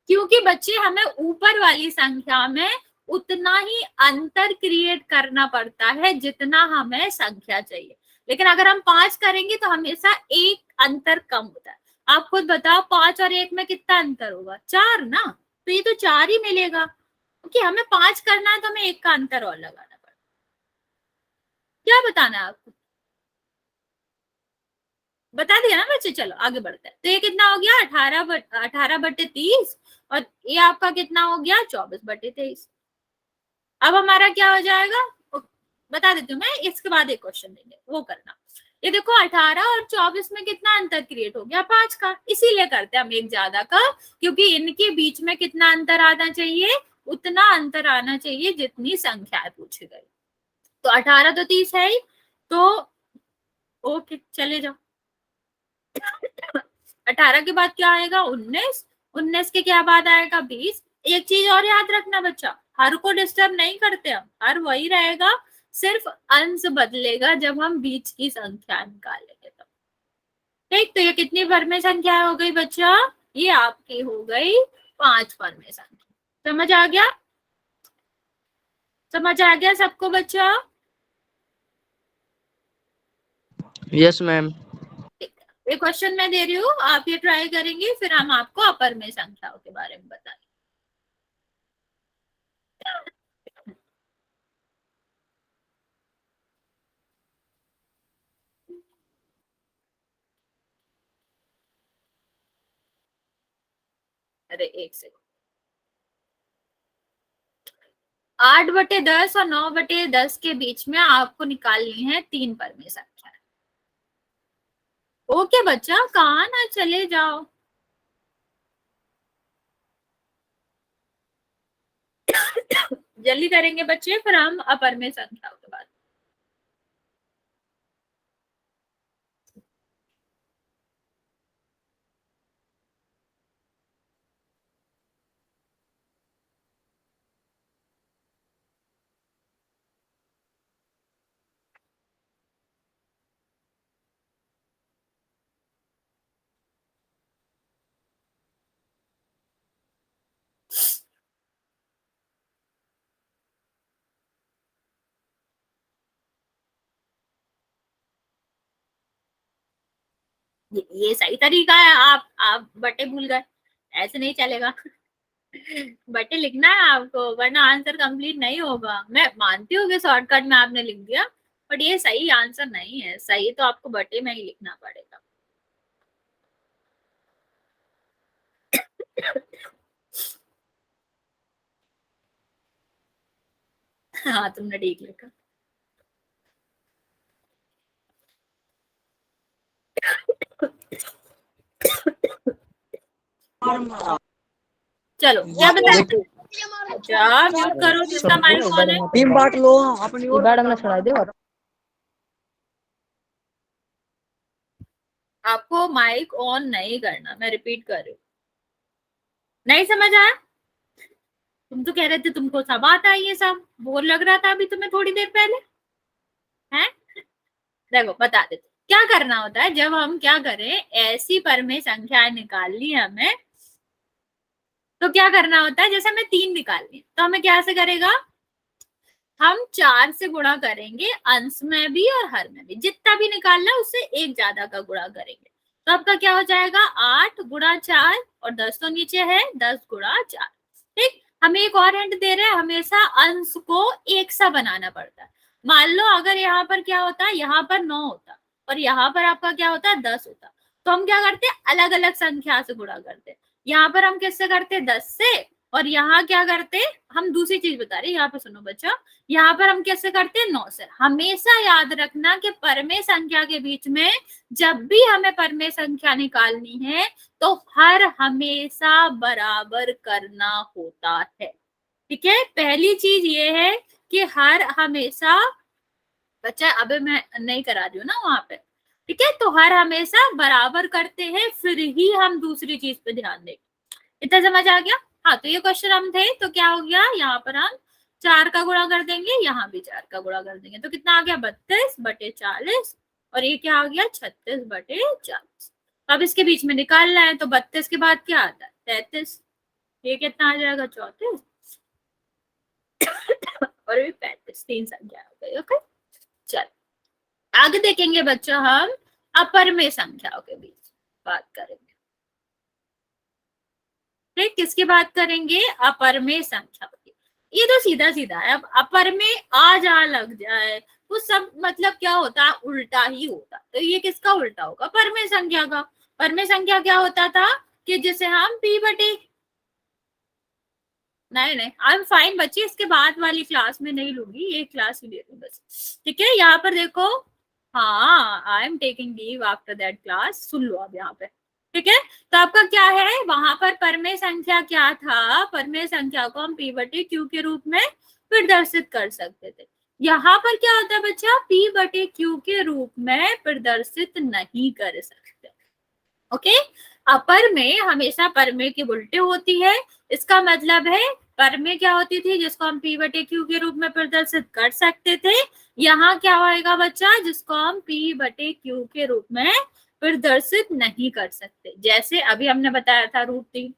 क्योंकि बच्चे हमें ऊपर वाली संख्या में उतना ही अंतर क्रिएट करना पड़ता है जितना हमें संख्या चाहिए, लेकिन अगर हम 5 करेंगे तो हमेशा 1 अंतर कम होता है। आप खुद बताओ 5 और 1 में कितना अंतर होगा, 4 ना, तो ये तो 4 ही मिलेगा, क्योंकि हमें 5 करना है तो हमें 1 का अंतर और लगाना पड़ेगा। क्या बताना है आपको, बता दिया ना बच्चे, चलो आगे बढ़ते हैं। तो ये कितना हो गया, 18/30, और ये आपका कितना हो गया, 24/23। अब हमारा क्या हो जाएगा, बता देती हूँ मैं, इसके बाद एक क्वेश्चन देंगे वो करना। ये देखो 18 और 24 में कितना अंतर क्रिएट हो गया, 5 का, इसीलिए करते हैं हम एक ज्यादा का, क्योंकि इनके बीच में कितना अंतर आना चाहिए, उतना अंतर आना चाहिए जितनी संख्या पूछी गई। तो 18 तो 30 है ही, तो ओके चले जाओ। 18 के बाद क्या आएगा, 19, 19 के क्या बाद आएगा, 20। एक चीज और याद रखना बच्चा, हर को डिस्टर्ब नहीं करते हम, हर वही रहेगा, सिर्फ अंश बदलेगा जब हम बीच की संख्या निकालेंगे तब। ठीक, तो ये कितनी परमेय संख्या हो गई बच्चा, ये आपकी हो गई 5 परमेय संख्या। समझ आ गया, समझ आ गया सबको बच्चा। Yes ma'am. ये क्वेश्चन मैं दे रही हूँ, आप ये ट्राई करेंगे, फिर हम आपको अपरमेय संख्याओं के बारे में बताएंगे। अरे एक सेकंड, 8/10 और 9/10 के बीच में आपको निकालनी है 3 परमेय संख्या। ओके बच्चा, कहाँ ना चले जाओ। जल्दी करेंगे बच्चे, फिर हम अपरमेय संख्याओं के बाद। ये सही तरीका है, आप बटे भूल गए, ऐसे नहीं चलेगा। बटे लिखना है आपको, वरना आंसर कंप्लीट नहीं होगा। मैं मानती हूँ कि शॉर्टकट में आपने लिख दिया, बट ये सही आंसर नहीं है, सही तो आपको बटे में ही लिखना पड़ेगा। हाँ तुमने ठीक लिखा। चलो क्या बता, अच्छा म्यूट करो जिसका माइक ऑन है। टीम बांट लो अपनी ओर। आपको माइक ऑन नहीं करना, मैं रिपीट कर रही हूँ। नहीं समझ आया, तुम तो कह रहे थे तुमको सब आता है, ये सब बोर लग रहा था अभी तुम्हें थोड़ी देर पहले, हैं? देखो बता देते क्या करना होता है, जब हम क्या करें, ऐसी परमेय संख्या निकालनी है हमें, तो क्या करना होता है, जैसे हमें 3 निकालनी है तो हमें क्या से करेगा, हम 4 से गुणा करेंगे, अंश में भी और हर में भी, जितना भी निकालना है उससे 1 ज्यादा का गुणा करेंगे, तो आपका क्या हो जाएगा, 8 गुणा 4, और 10 तो नीचे है, 10 गुणा 4। ठीक, हमें एक और हिंट दे रहे हैं, हमेशा अंश को एक सा बनाना पड़ता है। मान लो अगर यहाँ पर क्या होता है, यहाँ पर 9 होता और यहाँ पर आपका क्या होता है, 10 होता, तो हम क्या करते हैं, अलग अलग संख्या से गुणा करते हैं। यहाँ पर हम किससे करते हैं, 10 से, और यहाँ क्या करते, हम दूसरी चीज बता रहे हैं, यहाँ पे सुनो बच्चा, यहाँ पर हम कैसे करते हैं 9 से। हमेशा याद रखना कि परमेय संख्या के बीच में जब भी हमें परमेय संख्या निकालनी है तो हर हमेशा बराबर करना होता है। ठीक है, पहली चीज ये है कि हर हमेशा, बच्चा अबे मैं नहीं करा रही हूँ ना वहां पे, ठीक है, तो हर हमेशा बराबर करते हैं फिर ही हम दूसरी चीज पे ध्यान देंगे। इतना समझ आ गया? हाँ, तो ये क्वेश्चन हम थे तो क्या हो गया, यहाँ पर हम 4 का गुणा कर देंगे, यहाँ भी 4 का गुणा कर देंगे, तो कितना आ गया 32/40, और ये क्या आ गया 36/40। अब इसके बीच में निकालना है, तो 32 के बाद क्या आता है 33, ये कितना आ जाएगा 34 और ये 35, 3 संख्या हो गई। ओके, चल आगे देखेंगे बच्चा, हम अपरमेय संख्याओं के बीच बात करेंगे। ठीक, किसकी बात करेंगे, अपरमेय संख्याओं की। ये तो सीधा सीधा है, अब अपरमेय आ जा लग जाए वो सब मतलब क्या होता है, उल्टा ही होता। तो ये किसका उल्टा होगा, परमेय संख्या का। परमेय संख्या क्या होता था कि जिसे हम p बटे, नहीं आई एम फाइन बच्चे, इसके बाद वाली क्लास में नहीं लूंगी, ये क्लास ही ले लूँ बस। ठीक है, यहाँ पर देखो, हाँ I am taking leave after that class, सुन लो अब यहाँ पे। ठीक है, तो आपका क्या है, वहां पर परमेय संख्या क्या था, परमेय संख्या को हम p बटे q के रूप में प्रदर्शित कर सकते थे। यहाँ पर क्या होता है बच्चा, p बटे q के रूप में प्रदर्शित नहीं कर सकते। ओके, अपरमेय हमेशा परमेय के उल्टे होती है। इसका मतलब है परमेय क्या होती थी, जिसको हम p बटे q के रूप में प्रदर्शित कर सकते थे, यहाँ क्या होएगा बच्चा, जिसको हम p बटे q के रूप में प्रदर्शित नहीं कर सकते। जैसे अभी हमने बताया था √3,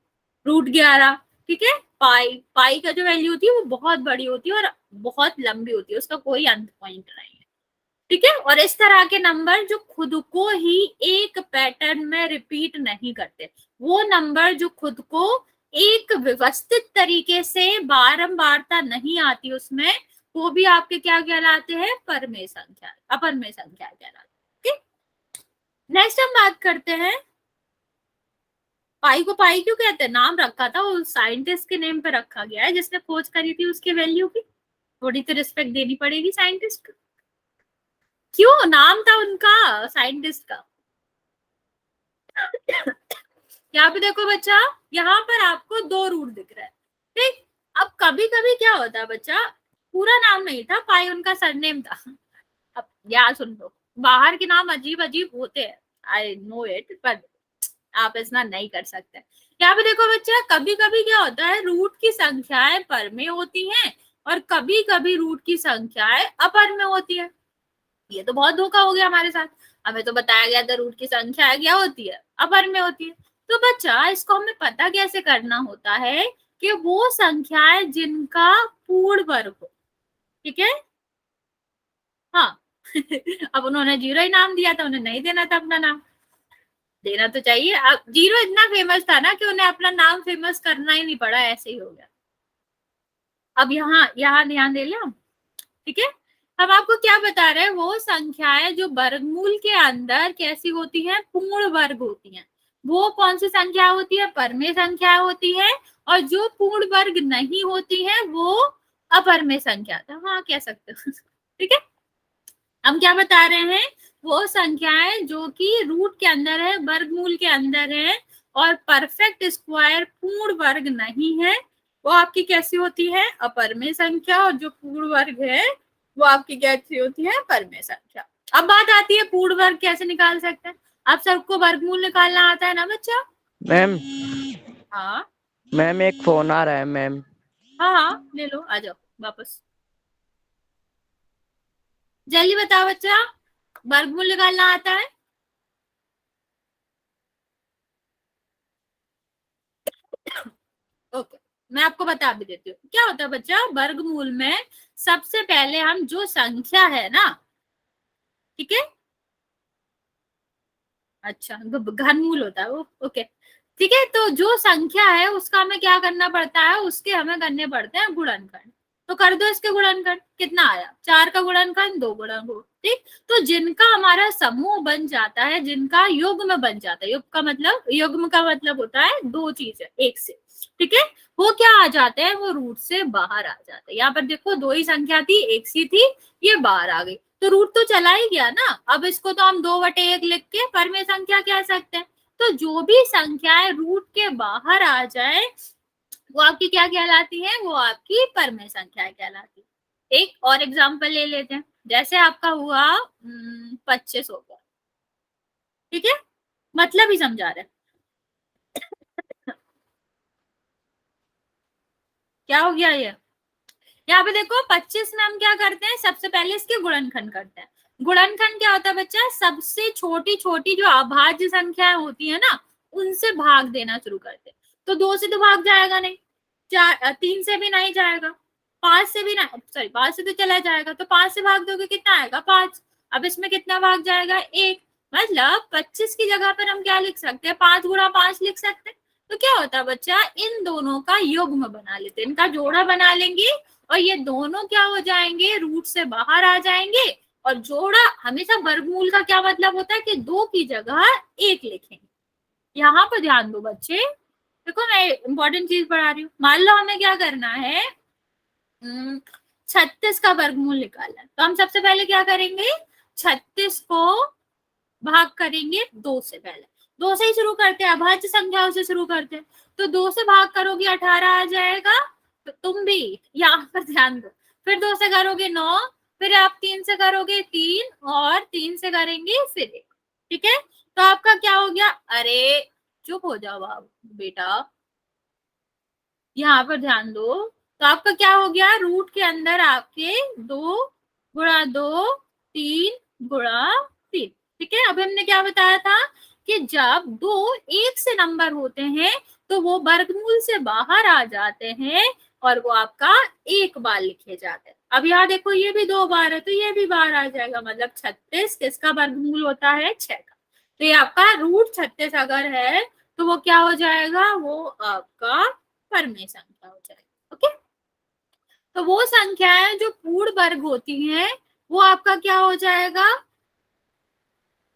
√11, ठीक है, पाई का जो वैल्यू होती है वो बहुत बड़ी होती है और बहुत लंबी होती है, उसका कोई अंत पॉइंट नहीं है। ठीक है, और इस तरह के नंबर जो खुद को ही एक पैटर्न में रिपीट नहीं करते, वो नंबर जो खुद को एक व्यवस्थित तरीके से बारंबारता नहीं आती उसमें, वो भी आपके क्या कहलाते हैं, परमेय संख्या, अपरमेय संख्या कहलाते हैं। नेक्स्ट हम बात करते हैं, पाई को पाई क्यों कहते हैं, नाम रखा था वो साइंटिस्ट के नेम पे रखा गया है, जिसने खोज करी थी उसके वैल्यू की, थोड़ी तो रिस्पेक्ट देनी पड़ेगी साइंटिस्ट को। क्यों नाम था उनका साइंटिस्ट का। यहाँ पे देखो बच्चा, यहाँ पर आपको 2 रूट दिख रहा है। ठीक, अब कभी कभी क्या होता है बच्चा, पूरा नाम नहीं था, पाई उनका सरनेम था। अब याद सुन लो, बाहर के नाम अजीब अजीब होते हैं, आई नो इट, पर आप ऐसा नहीं कर सकते। यहाँ पे देखो बच्चा, कभी कभी क्या होता है, रूट की संख्याएं परमेय होती हैं और कभी कभी रूट की संख्याएं अपरमेय होती है। ये तो बहुत धोखा हो गया हमारे साथ, हमें तो बताया गया था रूट की संख्या क्या होती है, अपरमेय होती है। तो बच्चा इसको हमें पता कैसे करना होता है कि वो संख्याएं जिनका पूर्ण वर्ग हो। ठीक है, हाँ अब उन्होंने 0 ही नाम दिया था, उन्हें नहीं देना था अपना नाम, देना तो चाहिए। अब 0 इतना फेमस था ना कि उन्हें अपना नाम फेमस करना ही नहीं पड़ा, ऐसे ही हो गया। अब यहाँ ध्यान दे लिया, ठीक है। हम आपको क्या बता रहे हैं, वो संख्याएं जो वर्गमूल के अंदर कैसी होती हैं, पूर्ण वर्ग होती हैं, वो कौन सी संख्या होती है, परमेय संख्या होती है, और जो पूर्ण वर्ग नहीं होती है वो अपरमेय संख्या था, हाँ कह सकते हो। ठीक है, हम क्या बता रहे हैं, वो संख्याएं जो कि रूट के अंदर है, वर्गमूल के अंदर है, और परफेक्ट स्क्वायर पूर्ण वर्ग नहीं है, वो आपकी कैसी होती है, अपरमेय संख्या, और जो पूर्ण वर्ग है वो आपकी कैसी होती है, परमेय संख्या। अब बात आती है पूर्ण वर्ग कैसे निकाल सकते हैं। आप सबको वर्गमूल निकालना आता है ना बच्चा। मैम, हाँ मैम एक फोन आ रहा है मैम। हाँ ले लो, आ जाओ वापस, जल्दी बताओ बच्चा, वर्गमूल निकालना आता है। ओके, मैं आपको बता भी देती हूँ क्या होता है बच्चा। वर्गमूल में सबसे पहले हम जो संख्या है ना, ठीक है, अच्छा घनमूल होता है वो, ओके ठीक है, तो जो संख्या है उसका हमें क्या करना पड़ता है, उसके हमें करने पड़ते हैं गुणनखंड। तो कर दो इसके गुणनखंड, कितना आया 4 का गुणनखंड 2 गुणा 2, ठीक। तो जिनका हमारा समूह बन जाता है, जिनका युग्म बन जाता है, युग्म का मतलब होता है दो चीजें एक से, ठीक है, वो क्या आ जाते हैं, वो रूट से बाहर आ जाते हैं। यहाँ पर देखो दो ही संख्या थी, एक सी थी, ये बाहर आ गई, तो रूट तो चला ही गया ना। अब इसको तो हम 2/1 लिख के परमेय संख्या कह सकते हैं। तो जो भी संख्याएं रूट के बाहर आ जाए वो आपकी क्या कहलाती है, वो आपकी परमेय संख्याएं कहलाती है। एक और एग्जांपल ले लेते हैं, जैसे आपका हुआ 25 हो गया, ठीक है, मतलब ही समझा रहे हैं। क्या हो गया ये, यहाँ पे देखो 25 में हम क्या करते हैं, सबसे पहले इसके गुणनखंड करते हैं। गुणनखंड क्या होता है बच्चा, सबसे छोटी छोटी जो अभाज्य संख्याएं होती है ना, उनसे भाग देना शुरू करते हैं। तो 2 से तो भाग जाएगा नहीं, 3 से भी नहीं जाएगा, 5 से भी नहीं, सॉरी 5 से तो चला जाएगा, तो 5 से भाग दोगे कितना आएगा 5। अब इसमें कितना भाग जाएगा 1, मतलब 25 की जगह पर हम क्या लिख सकते हैं, 5 गुणा 5 लिख सकते हैं। तो क्या होता है बच्चा, इन दोनों का युग्म बना लेते हैं, इनका जोड़ा बना लेंगे और ये दोनों क्या हो जाएंगे, रूट से बाहर आ जाएंगे। और जोड़ा हमेशा वर्गमूल का क्या मतलब होता है कि 2 की जगह 1 लिखेंगे। यहाँ पर ध्यान दो बच्चे, देखो मैं इंपॉर्टेंट चीज पढ़ा रही हूँ। मान लो हमें क्या करना है, 36 का वर्गमूल निकालना है, तो हम सबसे पहले क्या करेंगे, 36 को भाग करेंगे 2 से, पहले 2 से ही शुरू करते हैं, अभाज्य संख्याओं से शुरू करते हैं। तो 2 से भाग करोगे 18 आ जाएगा। तो तुम भी यहाँ पर ध्यान दो, फिर 2 से करोगे 9, फिर आप 3 से करोगे 3 और 3 से करेंगे फिर 1, ठीक है। तो आपका क्या हो गया, अरे चुप हो जाओ आप बेटा, यहाँ पर ध्यान दो। तो आपका क्या हो गया, रूट के अंदर आपके 2 गुणा 2 3 गुणा 3, ठीक है। अब हमने क्या बताया था कि जब 2 एक से नंबर होते हैं तो वो वर्गमूल से बाहर आ जाते हैं और वो आपका एक बार लिखे जाते हैं। अब यहाँ देखो ये भी 2 बार है, तो ये भी बाहर आ जाएगा, मतलब 36 किसका वर्गमूल होता है 6 का। तो ये आपका रूट 36 अगर है तो वो क्या हो जाएगा, वो आपका परमेय संख्या हो जाएगी, ओके। तो वो संख्याएं जो पूर्ण वर्ग होती हैं वो आपका क्या हो जाएगा,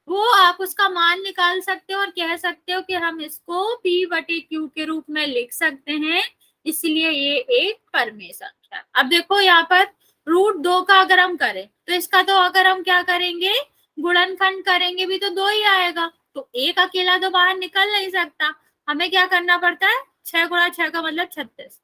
वो आप उसका मान निकाल सकते हो और कह सकते हो कि हम इसको P/Q के रूप में लिख सकते हैं, इसलिए ये एक परमेय संख्या। अब देखो यहाँ पर √2 का अगर हम करें तो इसका तो अगर हम क्या करेंगे, गुणनखंड करेंगे भी तो 2 ही आएगा, तो एक अकेला तो बाहर निकल नहीं सकता, हमें क्या करना पड़ता है, 6 गुणा 6 का मतलब 36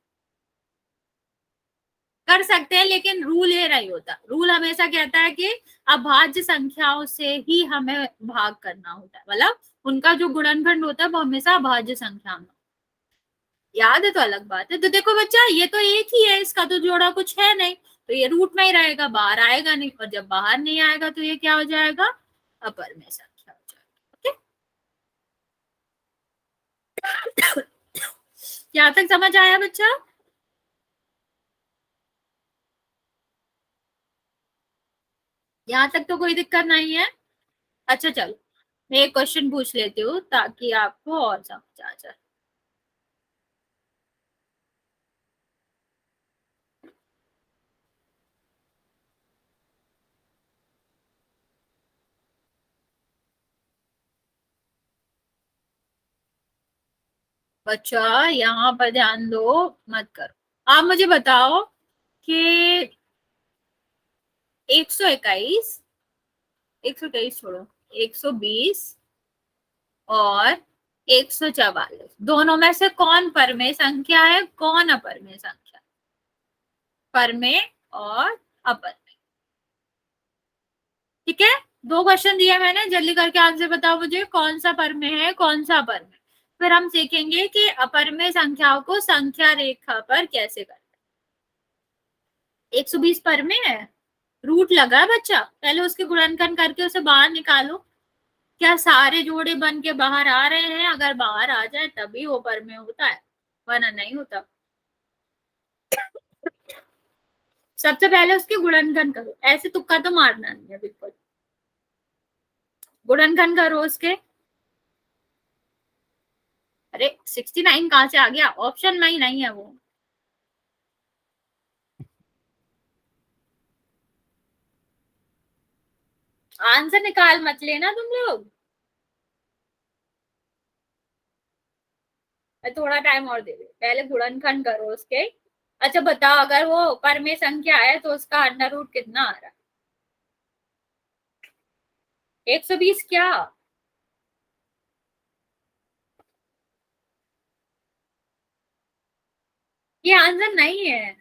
कर सकते हैं। लेकिन रूल ये नहीं होता, रूल हमेशा कहता है कि अभाज्य संख्याओं से ही हमें भाग करना होता है, मतलब उनका जो गुणनखंड होता है वो हमेशा अभाज्य संख्या में, याद है तो अलग बात है। तो देखो बच्चा ये तो एक ही है, इसका तो जोड़ा कुछ है नहीं, तो ये रूट में ही रहेगा, बाहर आएगा नहीं, और जब बाहर नहीं आएगा तो ये क्या हो जाएगा, अपरमेय संख्या हो जाएगा, ओके। यहाँ तक समझ आया बच्चा, यहाँ तक तो कोई दिक्कत नहीं है। अच्छा चलो मैं एक क्वेश्चन पूछ लेती हूँ ताकि आपको और समझ आ जाए। बच्चा यहाँ पर ध्यान दो, मत करो। आप मुझे बताओ कि 121, 121 छोड़ो, 120 और 144 दोनों में से कौन परमेय संख्या है, कौन अपरमेय संख्या, परमेय और अपरमेय, ठीक है। 2 क्वेश्चन दिए मैंने, जल्दी करके आंसर बताओ मुझे, कौन सा परमेय है कौन सा अपरमेय। फिर हम सीखेंगे कि अपरमेय संख्याओं को संख्या रेखा पर कैसे करें। 120 परमेय है, रूट लगा है बच्चा, पहले उसके गुणनखंड करके उसे बाहर निकालो, क्या सारे जोड़े बन के बाहर आ रहे हैं, अगर बाहर आ जाए तभी वो परमेय होता है, वरना नहीं होता। सबसे पहले उसके गुणनखंड करो, ऐसे तुक्का तो मारना नहीं है, बिल्कुल गुणनखंड करो उसके। अरे 69 कहाँ से आ गया, ऑप्शन में ही नहीं है वो। आंसर निकाल मत लेना तुम लोग। मैं थोड़ा टाइम और दे दे, पहले गुणनखंड करो उसके। अच्छा बताओ, अगर वो परमेय संख्या है तो उसका अंडर रूट कितना आ रहा है? 120 क्या? ये आंसर नहीं है।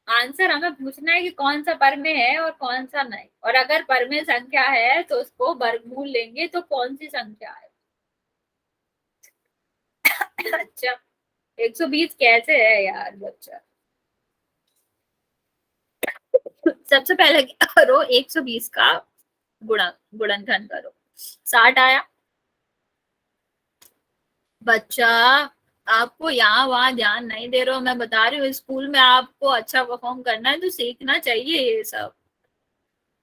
आंसर हमें पूछना है कि कौन सा परमेय है और कौन सा नहीं, और अगर परमेय संख्या है तो उसको वर्गमूल लेंगे तो कौन सी संख्या है। अच्छा 120 कैसे है यार बच्चा? सबसे पहले क्या करो, 120 का गुणनखंड करो। 60 आया। बच्चा आपको यहाँ वहां ध्यान नहीं दे रहे हो, मैं बता रही हूँ स्कूल में आपको अच्छा परफॉर्म करना है तो सीखना चाहिए ये सब।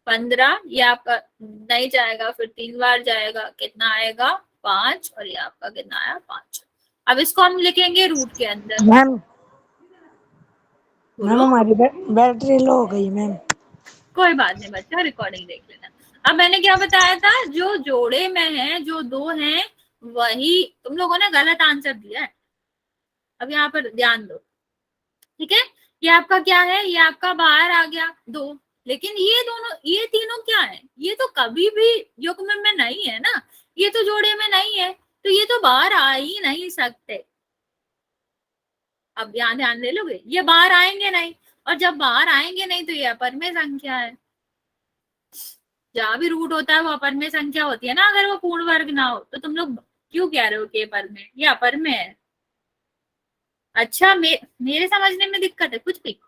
15 ये आपका नहीं जाएगा, फिर 3 बार जाएगा, कितना आएगा 5, और ये आपका कितना आया 5। अब इसको हम लिखेंगे रूट के अंदर। मैम बोलो। हमारी बैटरी लो हो गई मैम। कोई बात नहीं बच्चा, रिकॉर्डिंग देख लेना। अब मैंने क्या बताया था, जो जोड़े में है, जो 2 हैं, वही तुम लोगों ने गलत आंसर दिया है। अब यहाँ पर ध्यान दो, ठीक है। ये आपका क्या है, ये आपका बाहर आ गया 2, लेकिन ये दोनों, ये तीनों क्या है, ये तो कभी भी युग्म में नहीं है ना, ये तो जोड़े में नहीं है, तो ये तो बाहर आ ही नहीं सकते। अब यहाँ ध्यान दे लोगे, ये बाहर आएंगे नहीं, और जब बाहर आएंगे नहीं तो ये अपरमेय संख्या है। जहां भी रूट होता है वो अपरमेय संख्या होती है ना, अगर वो पूर्ण वर्ग ना हो। तो तुम लोग क्यों कह रहे हो कि परमेय, ये अपरमेय है? अच्छा मेरे समझने में दिक्कत है कुछ भी?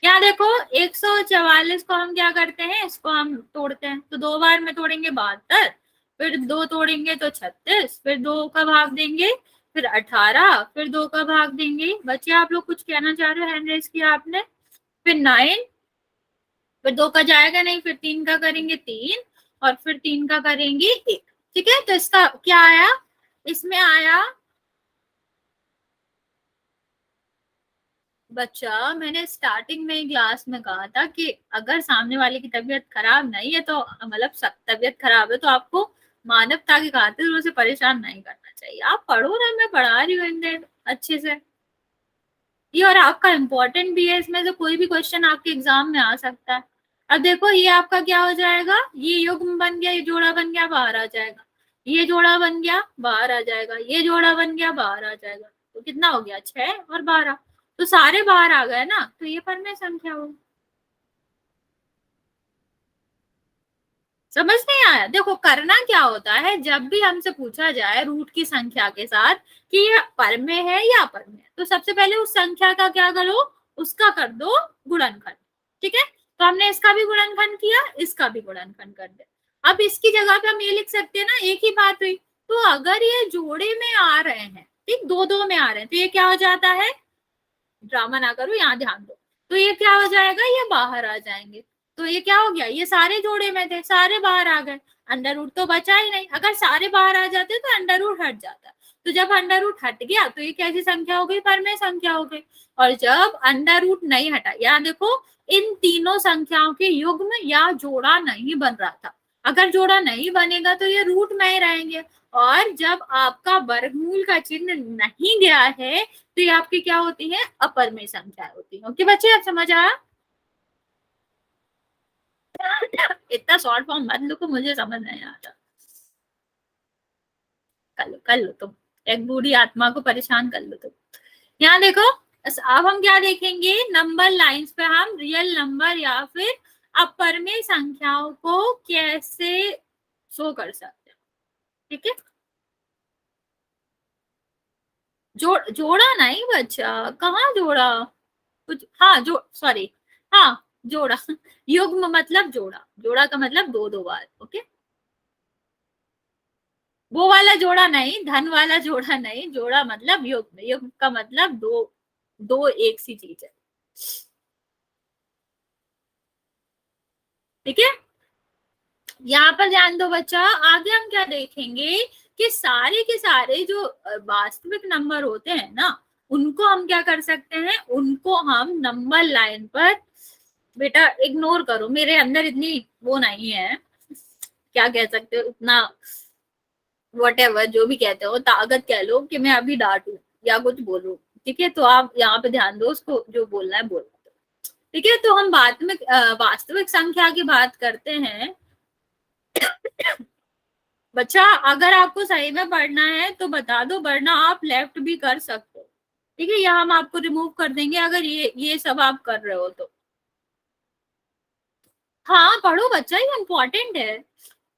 यहाँ देखो 144 को हम क्या करते हैं, इसको हम तोड़ते हैं, तो 2 बार में तोड़ेंगे 72, फिर 2 तोड़ेंगे तो 36, फिर 2 का भाग देंगे, फिर 18, फिर 2 का भाग देंगे। बच्चे आप लोग कुछ कहना चाह रहे हो, हैंड रेस किया आपने। फिर 9, फिर 2 का जाएगा नहीं, फिर 3 का करेंगे 3, और फिर 3 का करेंगे 1। ठीक है, तो इसका क्या आया, इसमें आया बच्चा, मैंने स्टार्टिंग में ही क्लास में कहा था कि अगर सामने वाले की तबीयत खराब नहीं है तो मतलब तबीयत खराब है तो आपको मानवता की खातिर उसे परेशान नहीं करना चाहिए। आप पढ़ो ना, मैं पढ़ा रही हूँ इन्हें अच्छे से। ये और आपका इम्पोर्टेंट भी है, इसमें से कोई भी क्वेश्चन आपके एग्जाम में आ सकता है। अब देखो ये आपका क्या हो जाएगा, ये युग्म बन गया, ये जोड़ा बन गया, बाहर आ जाएगा, ये जोड़ा बन गया, बाहर आ जाएगा, ये जोड़ा बन गया, बाहर आ जाएगा। तो कितना हो गया, 6 और 12, तो सारे बाहर आ गए ना, तो ये परमेय संख्या हो। समझ नहीं आया? देखो करना क्या होता है, जब भी हमसे पूछा जाए रूट की संख्या के साथ कि ये परमेय है या अपरमेय, तो सबसे पहले उस संख्या का क्या करो, उसका कर दो गुणनखंड। ठीक है, तो हमने इसका भी गुणनखंड किया, इसका भी गुणनखंड कर दिया। अब इसकी जगह पे हम ये लिख सकते हैं ना, एक ही बात हुई। तो अगर ये जोड़े में आ रहे हैं, ठीक, 2-2 में आ रहे हैं, तो ये क्या हो जाता है, ड्रामा ना करो, यहाँ ध्यान दो। तो ये क्या हो जाएगा, ये बाहर आ जाएंगे। तो ये क्या हो गया, ये सारे जोड़े में थे, सारे बाहर आ गए, अंडर रूट तो बचा ही नहीं। अगर सारे बाहर आ जाते तो अंडर रूट हट जाता, तो जब अंडर रूट हट गया तो ये कैसी संख्या हो गई, परमेय संख्या हो गई। और जब अंडर रूट नहीं हटा, यहाँ देखो इन तीनों संख्याओं के युग्म या जोड़ा नहीं बन रहा था। अगर जोड़ा नहीं बनेगा तो ये रूट में ही रहेंगे, और जब आपका वर्गमूल का चिन्ह नहीं गया है तो ये आपकी क्या होती है, अपरमेय संख्या होती है। ओके बच्चे, आप समझ आया? इतना शॉर्ट फॉर्म मत लिखो, मुझे समझ नहीं आता। कर लो तुम, एक बूढ़ी आत्मा को परेशान कर लो तुम। यहाँ देखो, अब हम क्या देखेंगे, नंबर लाइंस पे हम रियल नंबर या फिर अपरमेय संख्याओं को कैसे शो कर सकते हैं। ठीक है, जोड़ा नहीं बच्चा, कहाँ जोड़ा, कुछ, हाँ जो सॉरी, हाँ जोड़ा युग्म मतलब जोड़ा, जोड़ा का मतलब 2-2 बार। ओके, वो वाला जोड़ा नहीं, धन वाला जोड़ा नहीं, जोड़ा मतलब युग्म, युग्म का मतलब दो, दो एक सी चीज है। ठीक है, यहाँ पर ध्यान दो बच्चा। आगे हम क्या देखेंगे कि सारे के सारे जो वास्तविक नंबर होते हैं ना, उनको हम क्या कर सकते हैं, उनको हम नंबर लाइन पर, बेटा इग्नोर करो, मेरे अंदर इतनी वो नहीं है क्या कह सकते हो, उतना वटेवर जो भी कहते हो, ताकत कह लो कि मैं अभी डांटू या कुछ बोलूं। ठीक है, तो आप यहाँ पे ध्यान दो, उसको जो बोलना है बोलना। ठीक है, तो हम बाद में वास्तविक संख्या की बात करते हैं। बच्चा अगर आपको सही में पढ़ना है तो बता दो, वरना आप लेफ्ट भी कर सकते हो। ठीक है, यहाँ हम आपको रिमूव कर देंगे अगर ये सब आप कर रहे हो तो। हाँ पढ़ो बच्चा, ये इंपॉर्टेंट है।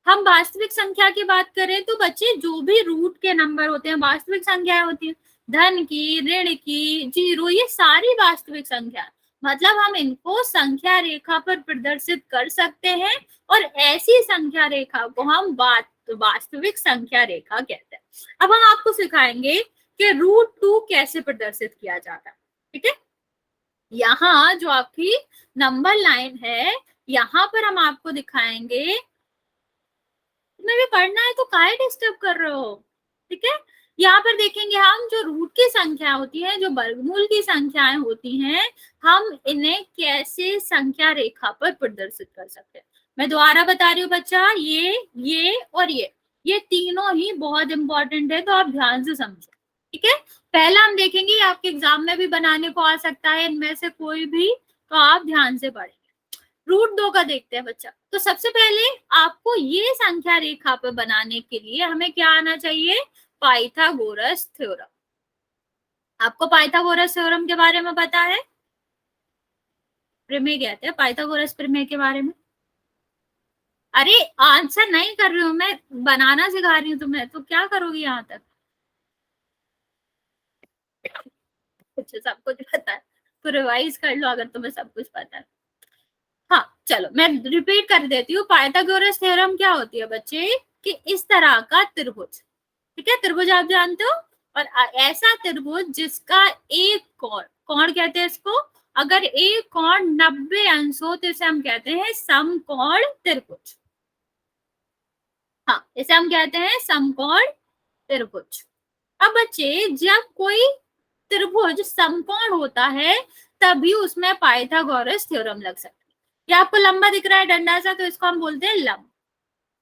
हम वास्तविक संख्या की बात करें तो बच्चे जो भी रूट के नंबर होते हैं वास्तविक संख्याएं होती हैं। धन की, ऋण की, जीरो, ये सारी वास्तविक संख्या, मतलब हम इनको संख्या रेखा पर प्रदर्शित कर सकते हैं और ऐसी संख्या रेखा को हम वास्तविक संख्या रेखा कहते हैं। अब हम आपको सिखाएंगे कि √2 कैसे प्रदर्शित किया जाता है। ठीक है, यहाँ जो आपकी नंबर लाइन है, यहाँ पर हम आपको दिखाएंगे। तुम्हें भी पढ़ना है तो काहे डिस्टर्ब कर रहे हो। ठीक है, यहाँ पर देखेंगे हम जो रूट की संख्या होती है, जो वर्गमूल की संख्याएं होती हैं, हम इन्हें कैसे संख्या रेखा पर प्रदर्शित कर सकते हैं। मैं दोबारा बता रही हूँ बच्चा, ये और ये तीनों ही बहुत इंपॉर्टेंट है, तो आप ध्यान से समझो। ठीक है, पहला हम देखेंगे, आपके एग्जाम में भी बनाने को आ सकता है इनमें से कोई भी, तो आप ध्यान से पढ़ेंगे। √2 का देखते हैं बच्चा। तो सबसे पहले आपको ये संख्या रेखा पर बनाने के लिए हमें क्या आना चाहिए, पाइथागोरस थ्योरम। आपको पाइथागोरस थ्योरम के बारे में पता है, प्रमेय कहते हैं पाइथागोरस प्रमेय के बारे में। अरे आंसर नहीं कर रही हूँ मैं, बनाना सिखा रही हूँ तुम्हें, तो क्या करोगी यहाँ तक। अच्छा सब कुछ पता है तो रिवाइज कर लो अगर तुम्हें सब कुछ पता है। हाँ चलो मैं रिपीट कर देती हूँ। पाइथागोरस थ्योरम क्या होती है बच्चे, कि इस तरह का त्रिभुज, ठीक है, त्रिभुज आप जानते हो, और ऐसा त्रिभुज जिसका एक कोण, कोण कहते हैं इसको, अगर एक कोण 90 अंश हो तो इसे हम कहते हैं समकोण त्रिभुज। हाँ इसे हम कहते हैं समकोण त्रिभुज। अब बच्चे जब कोई त्रिभुज समकोण होता है तभी उसमें पाइथागोरस थ्योरम लग सकता है। ये आपको लंबा दिख रहा है डंडा सा, तो इसको हम बोलते हैं लंब।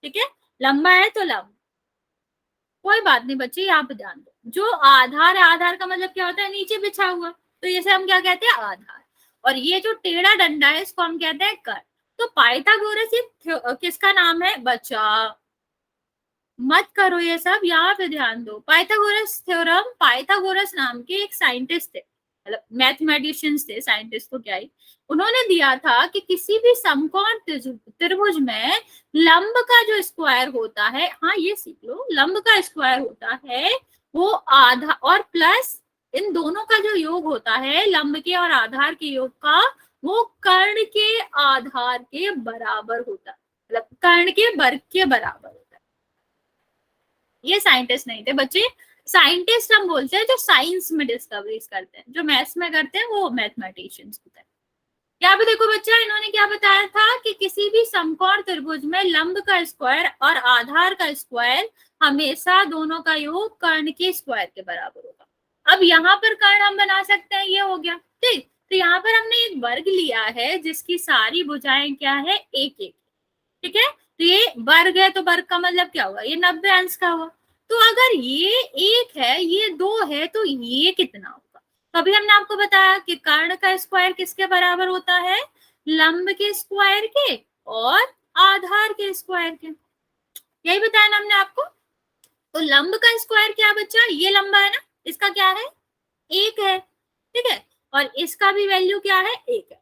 ठीक है, लंबा है तो लंब। कोई बात नहीं बच्चे, यहाँ पे ध्यान दो, जो आधार है, आधार का मतलब क्या होता है, नीचे बिछा हुआ, तो इसे हम क्या कहते हैं, आधार। और ये जो टेढ़ा डंडा है इसको हम कहते हैं कर्ण। तो पाइथागोरस किसका नाम है बच्चा, मत करो ये सब, यहाँ पे ध्यान दो। पाइथागोरस थ्योरम पाइथागोरस नाम के एक साइंटिस्ट थे, मतलब मैथमेटिशियंस थे, साइंटिस्ट तो क्या ही, उन्होंने दिया था कि किसी भी समकोण त्रिभुज में लंब का जो स्क्वायर होता है, हाँ ये सीख लो, लंब का स्क्वायर होता है वो आधा और प्लस इन दोनों का जो योग होता है, लंब के और आधार के योग का, वो कर्ण के आधार के बराबर होता है, मतलब कर्ण के वर्ग के बराबर होता है। ये साइंटिस्ट नहीं थे बच्चे, साइंटिस्ट हम बोलते हैं जो साइंस में डिस्कवरीज करते हैं, जो मैथ्स में करते हैं वो मैथमेटिशियंस होते हैं। यहाँ पे देखो बच्चा, इन्होंने क्या बताया था कि किसी भी समकोण त्रिभुज में लंब का स्क्वायर और आधार का स्क्वायर हमेशा दोनों का योग कर्ण के स्क्वायर के बराबर होगा। अब यहाँ पर कर्ण हम बना सकते हैं, ये हो गया ठीक। तो यहाँ पर हमने एक वर्ग लिया है जिसकी सारी भुजाएं क्या है, एक एक। ठीक है, तो ये वर्ग है तो वर्ग का मतलब क्या हुआ, ये 90 अंश का हुआ। तो अगर ये एक है, ये 2 है, तो ये कितना होगा। तो अभी हमने आपको बताया कि कर्ण का स्क्वायर किसके बराबर होता है, लंब के स्क्वायर के और आधार के स्क्वायर के, यही बताया ना हमने आपको। तो लंब का स्क्वायर क्या बच्चा, ये लंबा है ना, इसका क्या है, 1 है। ठीक है, और इसका भी वैल्यू क्या है, 1 है।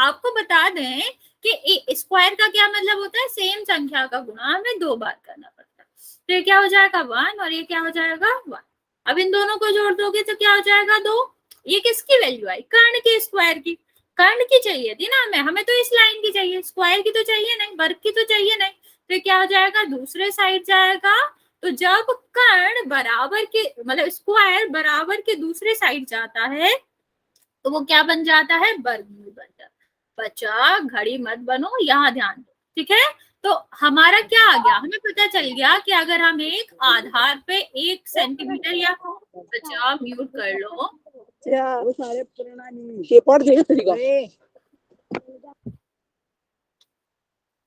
आपको बता दें कि स्क्वायर का क्या मतलब होता है, सेम संख्या का गुणा हमें 2 बार करना पड़ता है। तो ये क्या हो जाएगा 1 और ये क्या हो जाएगा 1। अब इन दोनों को जोड़ दोगे तो क्या हो जाएगा 2। ये किसकी वैल्यू आई, कर्ण के स्क्वायर की। कर्ण की चाहिए थी ना हमें तो इस लाइन की चाहिए, स्क्वायर की तो चाहिए नहीं, वर्ग की तो चाहिए नहीं। तो क्या हो जाएगा, दूसरे साइड जाएगा। तो जब कर्ण बराबर के, मतलब स्क्वायर बराबर के दूसरे साइड जाता है तो वो क्या बन जाता है, वर्गमूल बन जाता है। बच्चा घड़ी मत बनो, यहाँ ध्यान दो। ठीक है, तो हमारा क्या आ गया, हमें पता चल गया कि अगर हम एक आधार पे 1 सेंटीमीटर या, बच्चा म्यूट कर लो, वो सारे पुराना नहीं ये पढ़ देगा तरीका।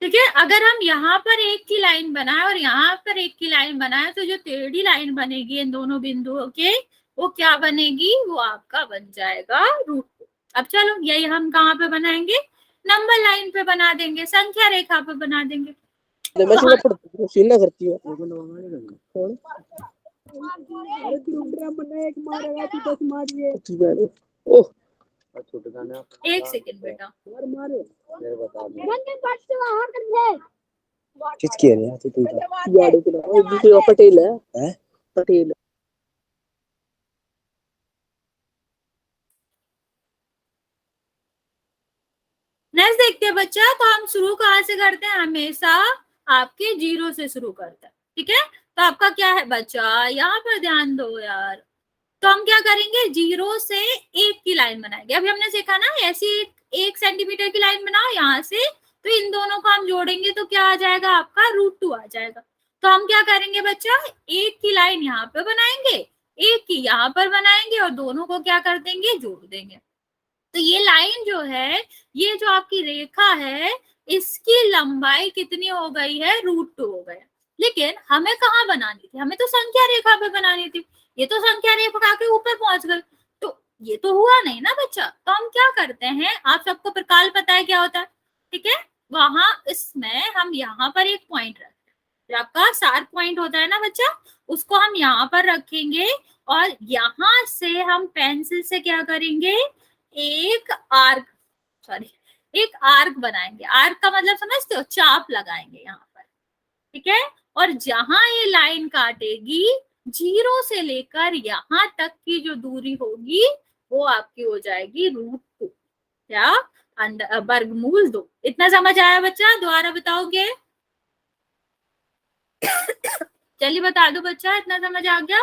तो ठीक है। अगर हम यहाँ पर एक की लाइन बनाए और यहाँ पर एक की लाइन बनाए तो जो टेढ़ी लाइन बनेगी इन दोनों बिंदुओं के, वो क्या बनेगी, वो आपका बन जाएगा √2। अब चलो यही हम कहाँ पे बनाएंगे, नंबर लाइन पे बना देंगे, संख्या रेखा पे बना देंगे। एक सेकेंड बेटा, किसकी है पटेल है पटेल। नेक्स्ट देखते हैं बच्चा। तो हम शुरू कहाँ से करते हैं, हमेशा आपके 0 से शुरू करते हैं। ठीक है, तो आपका क्या है बच्चा, यहाँ पर ध्यान दो यार। तो हम क्या करेंगे, 0 से 1 की लाइन बनाएंगे। अभी हमने सीखा ना, ऐसी 1 सेंटीमीटर की लाइन बनाओ यहाँ से, तो इन दोनों को हम जोड़ेंगे तो क्या आ जाएगा आपका, √2 आ जाएगा। तो हम क्या करेंगे बच्चा, 1 की लाइन यहाँ पे बनाएंगे, 1 की यहाँ पर बनाएंगे और दोनों को क्या कर देंगे, जोड़ देंगे। तो ये लाइन जो है, ये जो आपकी रेखा है, इसकी लंबाई कितनी हो गई है, √2 हो गया। लेकिन हमें कहाँ बनानी थी, हमें तो संख्या रेखा पे बनानी थी। ये तो संख्या रेखा के ऊपर पहुंच गए, तो ये तो हुआ नहीं ना बच्चा। तो हम क्या करते हैं, आप सबको प्रकाल पता है क्या होता है, ठीक है, वहां इसमें हम यहाँ पर एक पॉइंट रखते हैं, जो आपका शार्प पॉइंट होता है ना बच्चा, उसको हम यहाँ पर रखेंगे और यहाँ से हम पेंसिल से क्या करेंगे, एक आर्क बनाएंगे। आर्क का मतलब समझते हो, चाप लगाएंगे यहाँ पर। ठीक है, और जहां ये लाइन काटेगी, 0 से लेकर यहाँ तक की जो दूरी होगी, वो आपकी हो जाएगी √2 या वर्गमूल 2। इतना समझ आया बच्चा, दोबारा बताओगे? चलिए बता दो बच्चा, इतना समझ आ गया?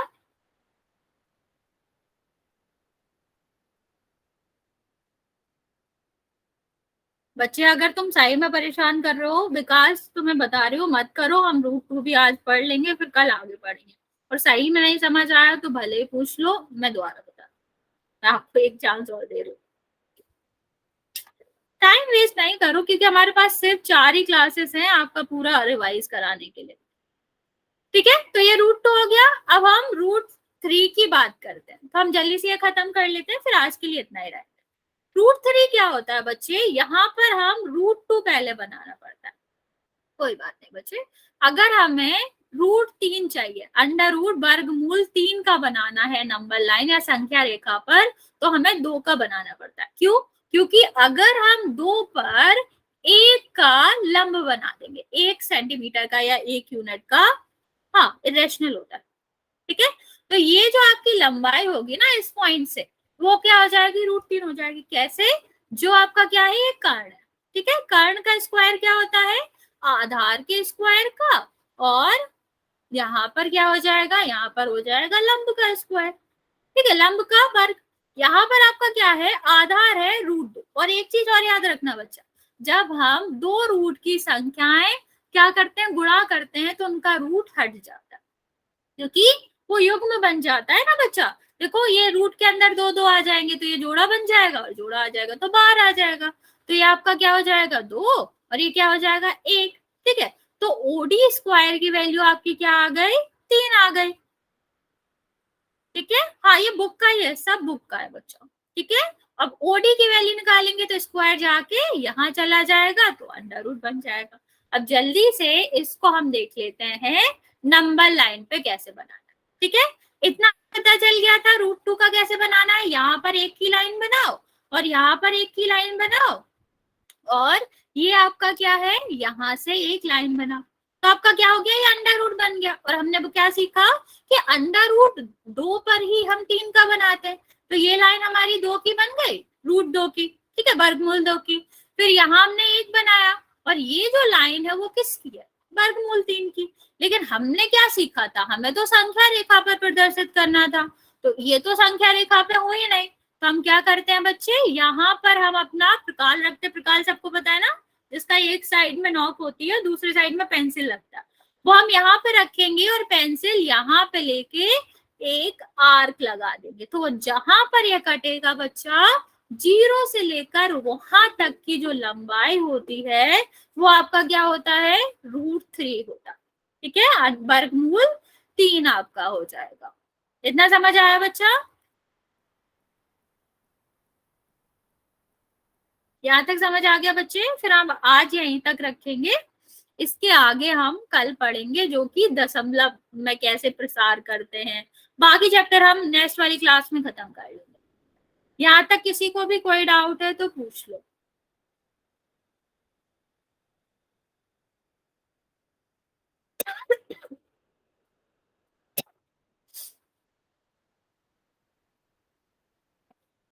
बच्चे अगर तुम सही में परेशान कर रहे हो, विकास तुम्हें बता रही हो मत करो, हम √2 भी आज पढ़ लेंगे, फिर कल आगे पढ़ेंगे। और सही में नहीं समझ आया तो भले ही पूछ लो, मैं दोबारा बता, मैं आपको एक चांस और दे रही हूँ। टाइम वेस्ट नहीं करो, क्योंकि हमारे पास सिर्फ 4 ही क्लासेस हैं आपका पूरा रिवाइज कराने के लिए। ठीक है, तो ये √2 हो गया। अब हम √3 की बात करते हैं, तो हम जल्दी से ये खत्म कर लेते हैं, फिर आज के लिए इतना ही रहेगा। √3 क्या होता है बच्चे, यहाँ पर हम √2 पहले बनाना पड़ता है। कोई बात नहीं बच्चे, अगर हमें √3 चाहिए, √ वर्गमूल 3 का बनाना है नंबर लाइन या संख्या रेखा पर, तो हमें 2 का बनाना पड़ता है। क्यों? क्योंकि अगर हम 2 पर 1 का लंब बना देंगे, 1 सेंटीमीटर का या 1 यूनिट का, हाँ इरेशनल होता है। ठीक है, तो ये जो आपकी लंबाई होगी ना इस पॉइंट से, वो क्या हो जाएगी, √3 हो जाएगी। कैसे? जो आपका क्या है, ये कर्ण है। ठीक है, कर्ण का स्क्वायर क्या होता है, आधार के स्क्वायर का, और यहाँ पर क्या हो जाएगा, यहाँ पर हो जाएगा लंब का स्क्वायर। ठीक है, लंब का वर्ग। यहाँ पर आपका क्या है, आधार है √2। और एक चीज और याद रखना बच्चा, जब हम 2 रूट की संख्याएं क्या करते हैं, गुणा करते हैं, तो उनका रूट हट जाता है, क्योंकि वो युग्म बन जाता है ना बच्चा। देखो ये रूट के अंदर 2 2 आ जाएंगे, तो ये जोड़ा बन जाएगा, और जोड़ा आ जाएगा तो बाहर आ जाएगा। तो ये आपका क्या हो जाएगा, 2, और ये क्या हो जाएगा, 1। ठीक है, तो ओडी स्क्वायर की वैल्यू आपकी क्या आ गई, 3 आ गई। ठीक है, हाँ ये बुक का ही है, सब बुक का है बच्चा। ठीक है, अब ओडी की वैल्यू निकालेंगे तो स्क्वायर जाके यहाँ चला जाएगा, तो √ बन जाएगा। अब जल्दी से इसको हम देख लेते हैं नंबर लाइन पे कैसे बनाना। ठीक है, इतना पता चल गया था √2 का कैसे बनाना है। यहाँ पर 1 की लाइन बनाओ और यहाँ पर 1 की लाइन बनाओ, और ये आपका क्या है, यहाँ से 1 लाइन बनाओ, तो आपका क्या हो गया, ये √ बन गया। और हमने क्या सीखा कि √2 पर ही हम 3 का बनाते हैं, तो ये लाइन हमारी 2 की बन गई, √2 की। ठीक है, वर्गमूल 2 की। फिर यहाँ हमने 1 बनाया, और ये जो लाइन है वो किसकी है, वर्गमूल 3 की। लेकिन हमने क्या सीखा था, हमें तो संख्या रेखा पर प्रदर्शित करना था, तो ये तो संख्या रेखा पे हो ही नहीं। तो हम क्या करते हैं बच्चे, यहाँ पर हम अपना प्रकाल रखते हैं। प्रकाल सबको पता है ना, जिसका एक साइड में नॉक होती है, दूसरी साइड में पेंसिल लगता है, वो हम यहाँ पे रखेंगे और पेंसिल यहाँ पे लेके एक आर्क लगा देंगे। तो जहां पर ये कटेगा बच्चा, जीरो से लेकर वहां तक की जो लंबाई होती है वो आपका क्या होता है, √3 होता है। ठीक है, वर्गमूल 3 आपका हो जाएगा। इतना समझ आया बच्चा? यहाँ तक समझ आ गया बच्चे? फिर हम आज यहीं तक रखेंगे, इसके आगे हम कल पढ़ेंगे जो कि दशमलव में कैसे प्रसार करते हैं। बाकी चैप्टर हम नेक्स्ट वाली क्लास में खत्म कर लेंगे। यहाँ तक किसी को भी कोई डाउट है तो पूछ लो।